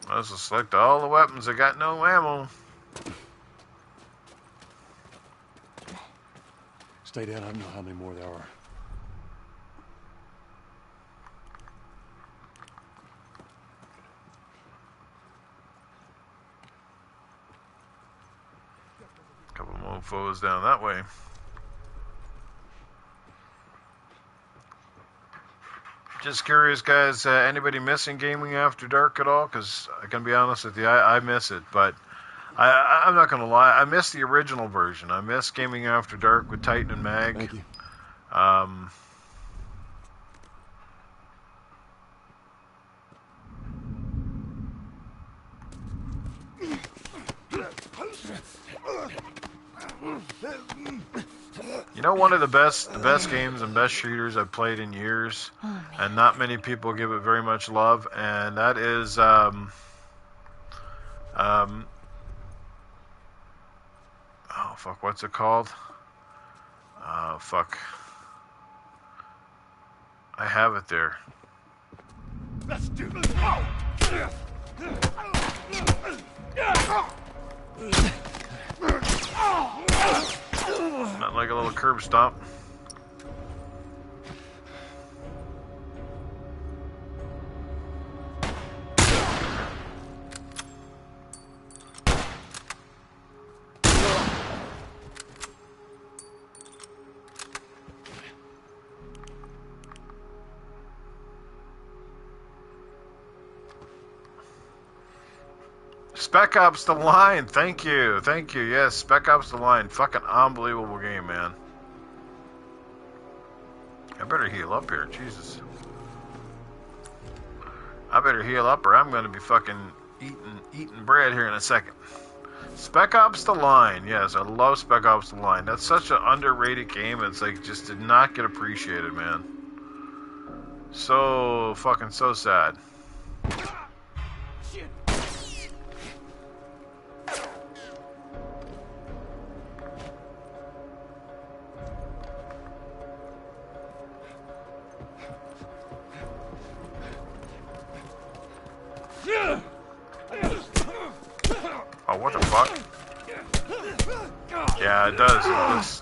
I was just select all the weapons that got no ammo. Stay down. I don't know how many more there are. Couple mofos down that way. Just curious, guys, anybody missing Gaming After Dark at all? Because I can be honest with you, I miss it, but I'm not going to lie, I miss the original version. I miss Gaming After Dark with Titan and Mag. Thank you. You know, one of the best games and best shooters I've played in years, and not many people give it very much love, and that is oh fuck, what's it called? Oh fuck, I have it there. Let's do it. Not like a little curb stomp. Spec Ops The Line, thank you. Yes, Spec Ops The Line, fucking unbelievable game, man. I better heal up here, Jesus. I better heal up or I'm gonna be fucking eating bread here in a second. Spec Ops The Line, yes, I love Spec Ops The Line. That's such an underrated game, it's like, just did not get appreciated, man. So fucking so sad. Oh, what the fuck? Yeah, it does.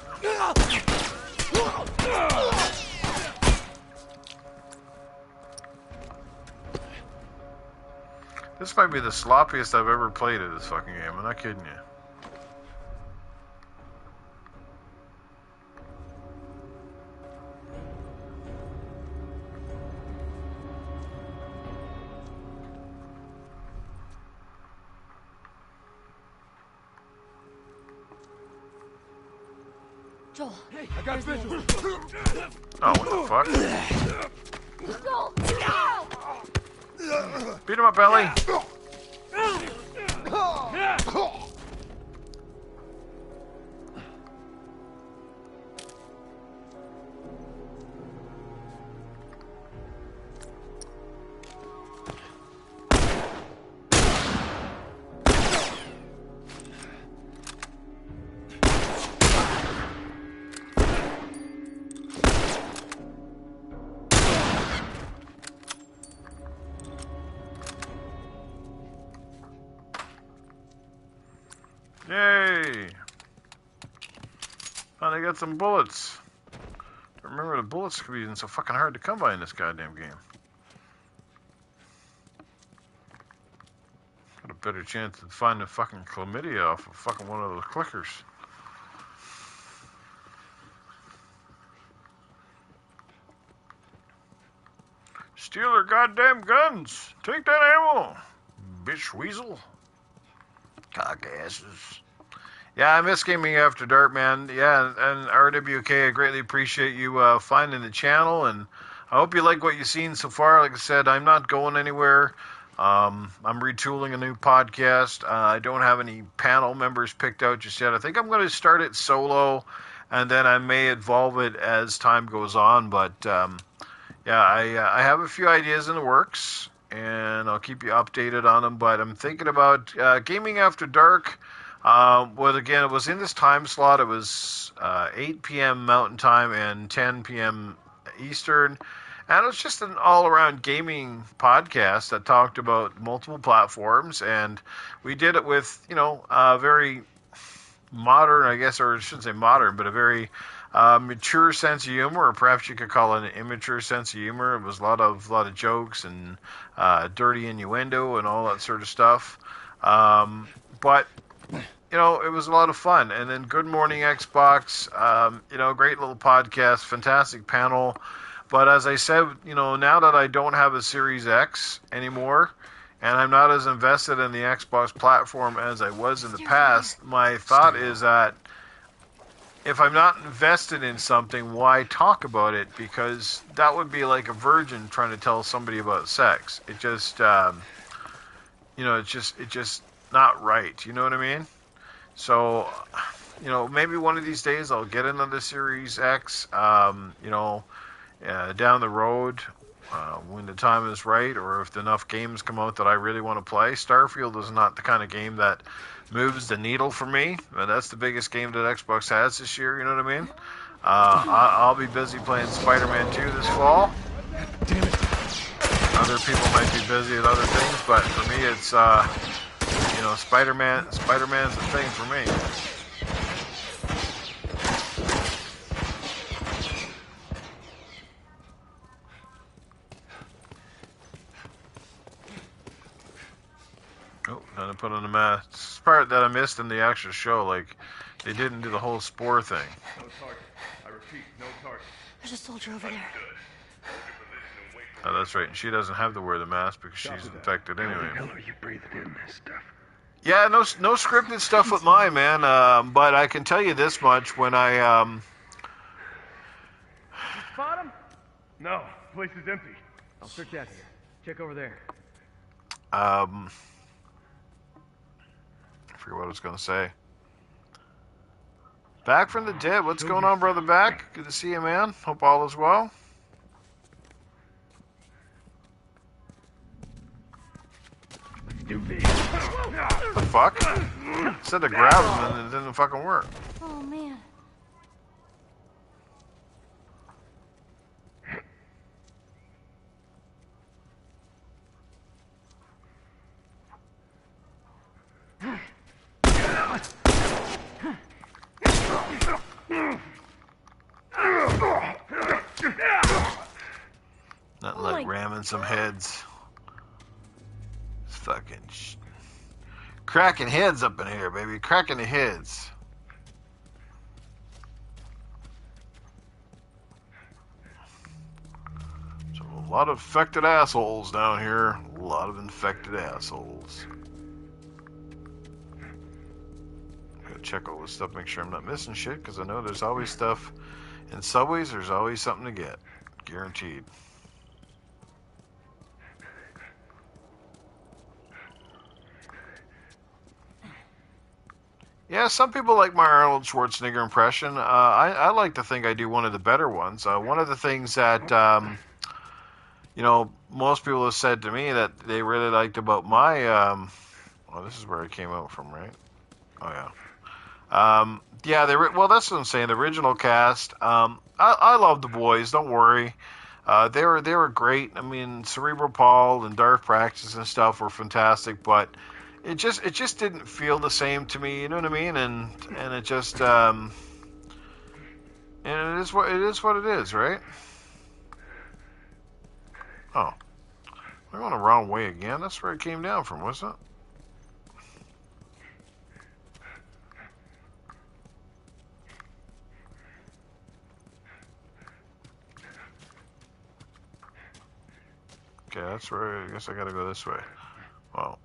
This might be the sloppiest I've ever played of this fucking game. I'm not kidding you. Joel. Hey, I got visual. Oh, what the fuck? Joel, no! Beat him up, Ellie. Yay! Finally got some bullets. Remember, the bullets could be so fucking hard to come by in this goddamn game. Got a better chance of finding fucking chlamydia off of fucking one of those clickers. Steal their goddamn guns. Take that ammo. Bitch weasel. Cockasses. Yeah, I miss Gaming After Dark, man. Yeah, and RWK, I greatly appreciate you finding the channel, and I hope you like what you've seen so far. Like I said, I'm not going anywhere. I'm retooling a new podcast. I don't have any panel members picked out just yet. I think I'm going to start it solo, and then I may evolve it as time goes on. But yeah, I have a few ideas in the works, and I'll keep you updated on them. But I'm thinking about Gaming After Dark. Well, again, it was in this time slot. It was 8 p.m. Mountain Time and 10 p.m. Eastern. And it was just an all-around gaming podcast that talked about multiple platforms. And we did it with, a very modern, I guess, or I shouldn't say modern, but a very mature sense of humor, or perhaps you could call it an immature sense of humor. It was a lot of jokes and dirty innuendo and all that sort of stuff. But it was a lot of fun. And then Good Morning Xbox, great little podcast, fantastic panel. But as I said, now that I don't have a Series X anymore, and I'm not as invested in the Xbox platform as I was in the past, my thought is that if I'm not invested in something, why talk about it? Because that would be like a virgin trying to tell somebody about sex. It just, it's just not right. You know what I mean? So, maybe one of these days I'll get another Series X, down the road, when the time is right, or if enough games come out that I really want to play. Starfield is not the kind of game that moves the needle for me, but that's the biggest game that Xbox has this year, you know what I mean? I'll be busy playing Spider-Man 2 this fall. Damn it. Other people might be busy with other things, but for me it's, Spider-Man's the thing for me. Oh, and I put on the mask. This is part that I missed in the actual show. Like, they didn't do the whole spore thing. No target. I repeat, no target. There's a soldier over there. Oh, that's right. And she doesn't have to wear the mask because she's infected anyway. How the hell are you breathing in this stuff? Yeah, no scripted stuff with mine, man. But I can tell you this much: when I Spot him? No, the place is empty. I'll search out here. Check over there. I forget what I was going to say. Back from the dead. What's going on, brother? Back. Good to see you, man. Hope all is well. Do this. The fuck? I said to grab him and it didn't fucking work. Oh, man. Nothing like ramming some heads. It's fucking cracking heads up in here, baby. Cracking the heads. So a lot of infected assholes down here. A lot of infected assholes. Gotta check all this stuff, make sure I'm not missing shit, because I know there's always stuff in Subways. There's always something to get. Guaranteed. Yeah, some people like my Arnold Schwarzenegger impression. I like to think I do one of the better ones. One of the things that, most people have said to me that they really liked about my, this is where it came out from, right? Oh, yeah. That's what I'm saying. The original cast. I love the boys. Don't worry. They were great. I mean, Cerebral Paul and Darth Praxis and stuff were fantastic, but it just didn't feel the same to me, you know what I mean? And it just and it is what it is, right? Oh, we're going the wrong way again. That's where it came down from, wasn't it? that's where I guess I gotta go this way. Well,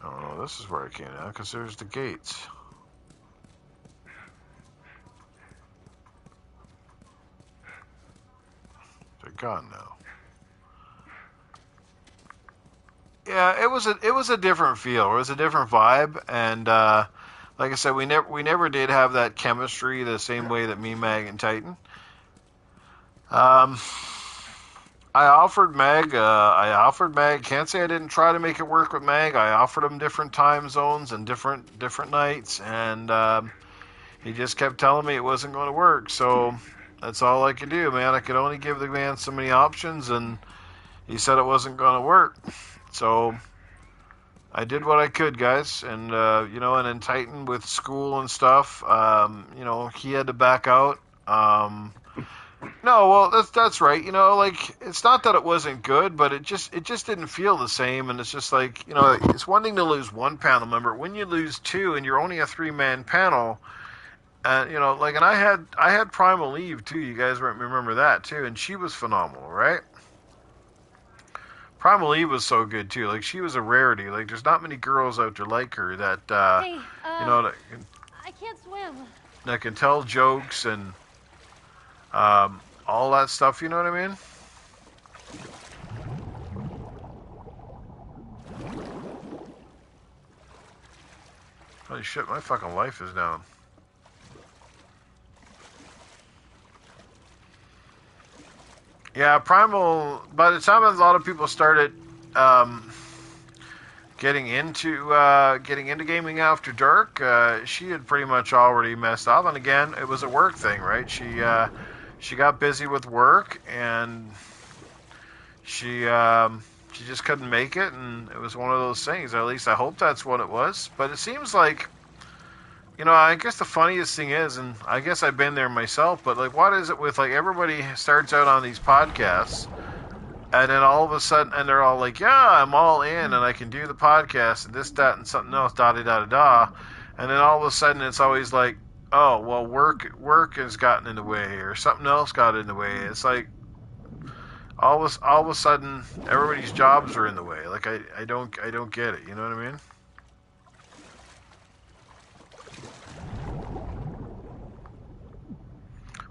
I don't know. This is where I came now because there's the gates. They're gone now. Yeah, it was a different feel. It was a different vibe, and like I said, we never did have that chemistry the same way that me, Mag, and Titan. I offered Meg. Can't say I didn't try to make it work with Meg. I offered him different time zones and different nights, and he just kept telling me it wasn't going to work. So that's all I could do, man. I could only give the man so many options, and he said it wasn't going to work. So I did what I could, guys, and you know, and in Titan with school and stuff, you know, he had to back out. No, well, that's right. You know, like, it's not that it wasn't good, but it just didn't feel the same. And it's just like, you know, it's one thing to lose one panel member. When you lose two and you're only a 3-man panel, you know, like, and I had Primal Eve too. You guys remember that too, and she was phenomenal, right? Primal Eve was so good too. Like, she was a rarity. Like, there's not many girls out there like her that Hey, you know, I can't swim. that can tell jokes and all that stuff, you know what I mean? Holy shit, my fucking life is down. Yeah, Primal, by the time a lot of people started getting into gaming after dark, she had pretty much already messed up. And again, it was a work thing, right? She got busy with work, and she just couldn't make it, and it was one of those things. At least I hope that's what it was. But it seems like, you know, I guess the funniest thing is, and I guess I've been there myself, but like, what is it with, like, everybody starts out on these podcasts, and then all of a sudden, and they're all like, yeah, I'm all in, and I can do the podcast, and this, that, and something else, da-da-da-da-da, and then all of a sudden it's always like, oh, well, work has gotten in the way, or something else got in the way. It's like, all of a sudden, everybody's jobs are in the way. Like, I don't get it, you know what I mean?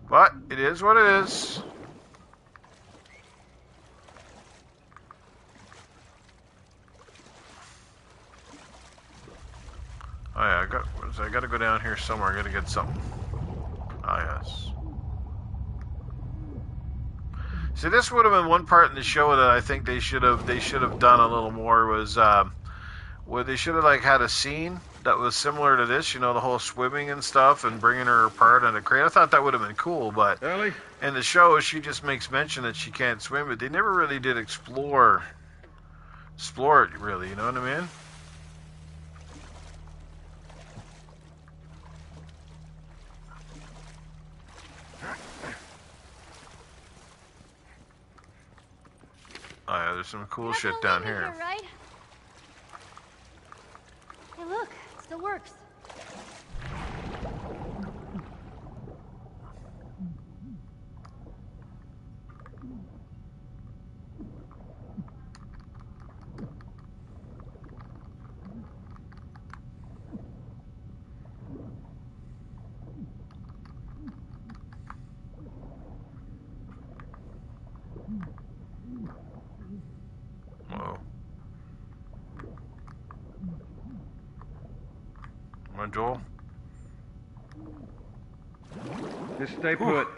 But it is what it is. Oh yeah, I got to go down here somewhere. I got to get something. Ah, yes. See, this would have been one part in the show that I think they should have done a little more, was where they should have, like, had a scene that was similar to this, you know, the whole swimming and stuff and bringing her apart in a crate. I thought that would have been cool, but Ellie? in the show she just makes mention that she can't swim, but they never really did explore it really, you know what I mean? Oh yeah, there's some cool shit down here. Right? Hey, look, it still works. Whoa. Come on, Joel. Just stay put.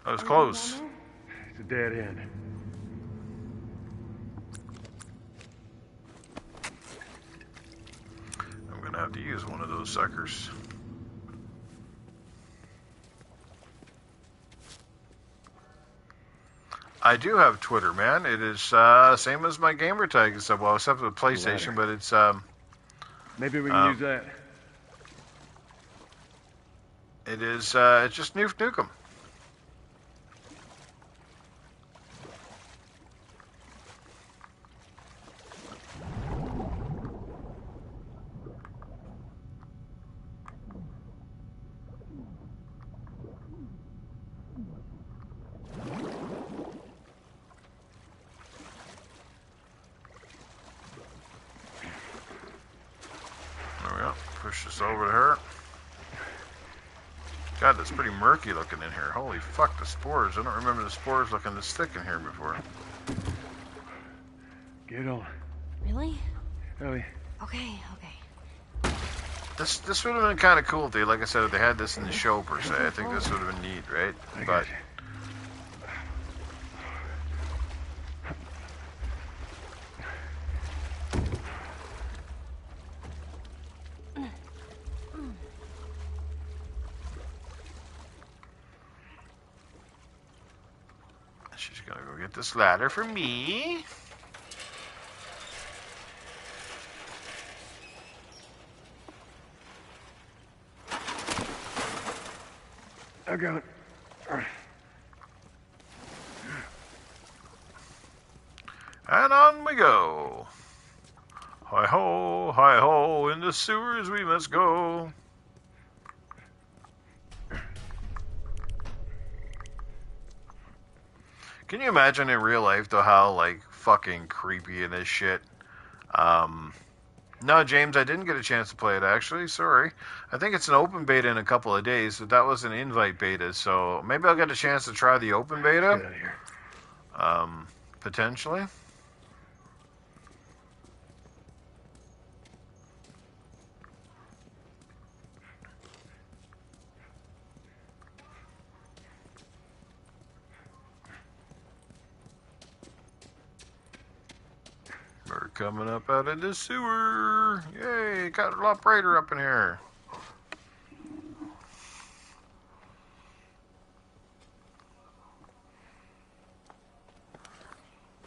That was close. It's a dead end. I'm gonna have to use one of those suckers. I do have Twitter, man. It is same as my gamer tag and stuff. Well, except for the PlayStation, but it's Maybe we can use that. it is it's just Noof Nukem. Push this over to her. God, that's pretty murky looking in here. Holy fuck, the spores. I don't remember the spores looking this thick in here before. Get on. Really? Ellie. Okay. This would have been kind of cool if they, like I said, if they had this in the show per se. I think this would have been neat, right? I But got you. she's gonna go get this ladder for me. I got it. And on we go. Hi ho, in the sewers we must go. Can you imagine in real life, though, how, like, fucking creepy in this shit? No, James, I didn't get a chance to play it, actually. Sorry. I think it's an open beta in a couple of days, but that was an invite beta, so maybe I'll get a chance to try the open Get out beta. of here. Potentially. We're coming up out of the sewer. Yay, got a lot brighter up in here.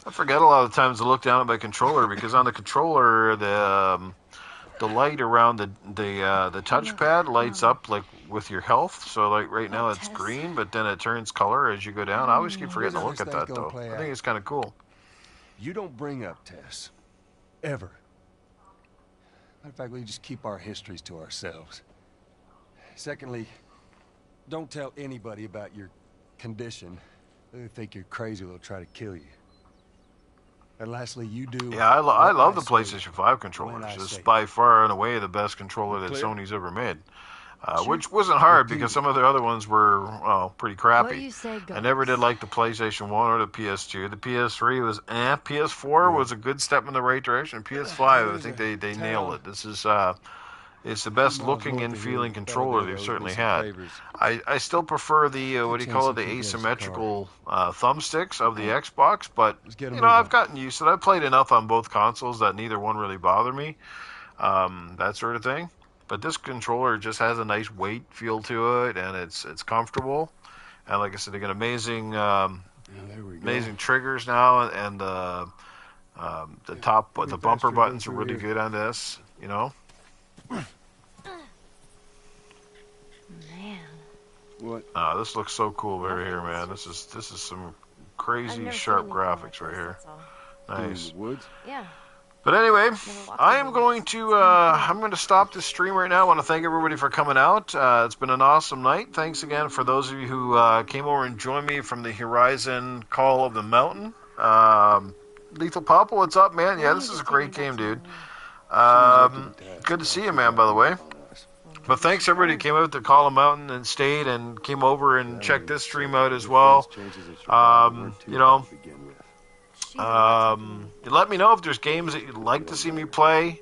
I forget a lot of times to look down at my controller because on the controller the light around the touchpad lights up like with your health. So like right now it's green, but then it turns color as you go down. I always keep forgetting to look at that though. I think it's kind of cool. You don't bring up Tess. Ever. Matter of fact, we just keep our histories to ourselves. Secondly, don't tell anybody about your condition. They think you're crazy, they'll try to kill you. And lastly, you do... Yeah, I love the say PlayStation 5 when controllers. I It's say by far and away the best controller that Clear? Sony's ever made. Which wasn't hard because some of the other ones were, well, pretty What crappy. you say goes. I never did like the PlayStation 1 or the PS2. The PS3 was PS4 was a good step in the right direction. PS5, I think they nailed it. This is it's the best looking and feeling controller they've certainly had. I still prefer the what do you call it, the asymmetrical thumbsticks of the Xbox, but you know, I've gotten used to it. I've played enough on both consoles that neither one really bothered me. That sort of thing. But this controller just has a nice weight feel to it, and it's comfortable. And like I said, they got amazing amazing triggers now, and the bumper buttons are really good on this. You know. Man. What? This looks so cool right here, man. This is some I've crazy never sharp seen anything like graphics right this, here. that's all. Nice. In the woods? Yeah. But anyway, walked I in am the going to I'm going to stop this stream right now. I want to thank everybody for coming out. It's been an awesome night. Thanks again for those of you who came over and joined me from the Horizon Call of the Mountain. Lethal Papa, what's up, man? Yeah, this is a great game, dude. Good to see you, man, by the way. But thanks everybody who came out to Call of the Mountain and stayed and came over and checked this stream out as well. You know, let me know if there's games that you'd like to see me play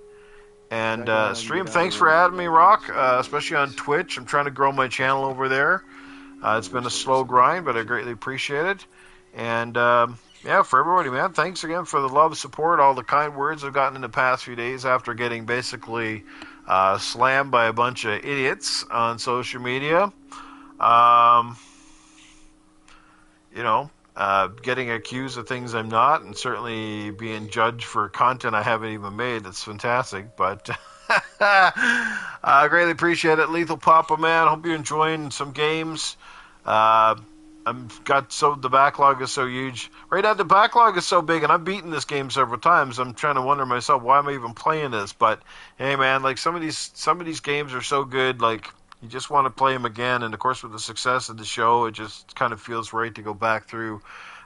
and stream. Thanks for adding me, Rock, especially on Twitch. I'm trying to grow my channel over there. It's been a slow grind, but I greatly appreciate it. And yeah, for everybody, man, thanks again for the love, support, all the kind words I've gotten in the past few days after getting basically slammed by a bunch of idiots on social media. You know, getting accused of things I'm not, and certainly being judged for content I haven't even made. That's fantastic, but I greatly appreciate it. Lethal Papa, man, hope you're enjoying some games. The backlog is so huge. Right now, the backlog is so big, and I've beaten this game several times. I'm trying to wonder myself, why am I even playing this? But hey, man, like some of these games are so good, like you just want to play them again. And of course, with the success of the show, it just kind of feels right to go back through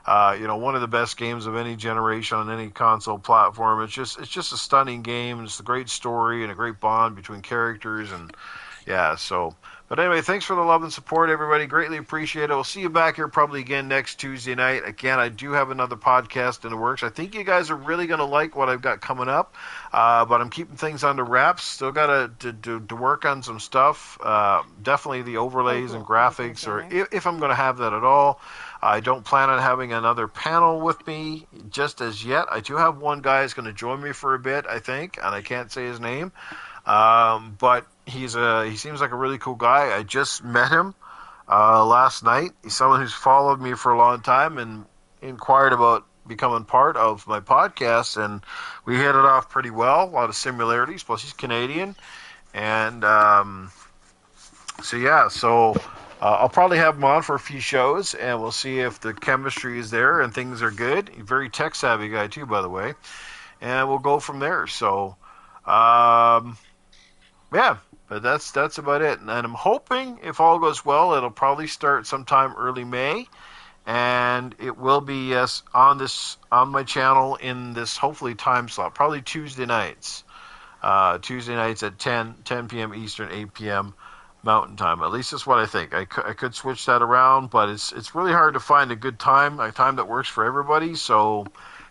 One of the best games of any generation on any console platform. It's just a stunning game. It's a great story and a great bond between characters, and yeah. So, but anyway, thanks for the love and support, everybody. Greatly appreciate it. We'll see you back here probably again next Tuesday night. Again, I do have another podcast in the works. I think you guys are really going to like what I've got coming up, but I'm keeping things under wraps. Still got to work on some stuff. Definitely the overlays and graphics, or if I'm going to have that at all. I don't plan on having another panel with me just as yet. I do have one guy who's going to join me for a bit, I think, and I can't say his name. But he seems like a really cool guy. I just met him last night. He's someone who's followed me for a long time and inquired about becoming part of my podcast, and we hit it off pretty well. A lot of similarities, plus he's Canadian. And so I'll probably have him on for a few shows, and we'll see if the chemistry is there and things are good. He's a very tech-savvy guy, too, by the way. And we'll go from there. So, yeah, but that's about it. And I'm hoping, if all goes well, it'll probably start sometime early May. And it will be on my channel in this, hopefully, time slot. Probably Tuesday nights. Tuesday nights at 10 p.m. Eastern, 8 p.m. Mountain Time. At least that's what I think. I could switch that around, but it's really hard to find a good time, a time that works for everybody. So,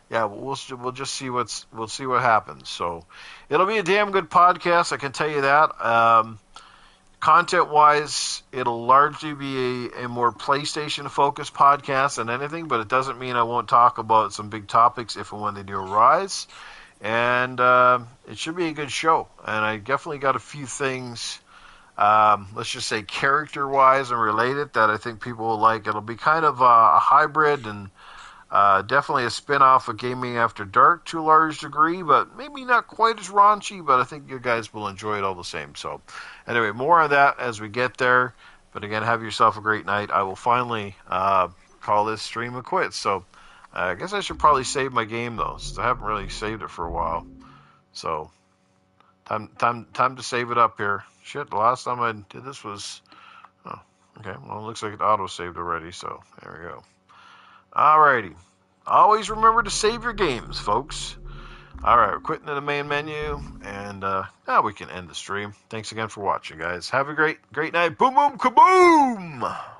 yeah, we'll just see what happens. So, it'll be a damn good podcast, I can tell you that. Content-wise, it'll largely be a more PlayStation-focused podcast than anything, but it doesn't mean I won't talk about some big topics if and when they do arise. And it should be a good show. And I definitely got a few things, let's just say character-wise and related, that I think people will like. It'll be kind of a hybrid and definitely a spin-off of Gaming After Dark to a large degree, but maybe not quite as raunchy, but I think you guys will enjoy it all the same. So anyway, more on that as we get there. But again, have yourself a great night. I will finally call this stream a quit. So I guess I should probably save my game, though, since I haven't really saved it for a while. So time to save it up here. Shit, the last time I did this was... Oh, okay. Well, it looks like it auto-saved already, so there we go. Alrighty. Always remember to save your games, folks. Alright, we're quitting in the main menu, and now we can end the stream. Thanks again for watching, guys. Have a great night. Boom, boom, kaboom!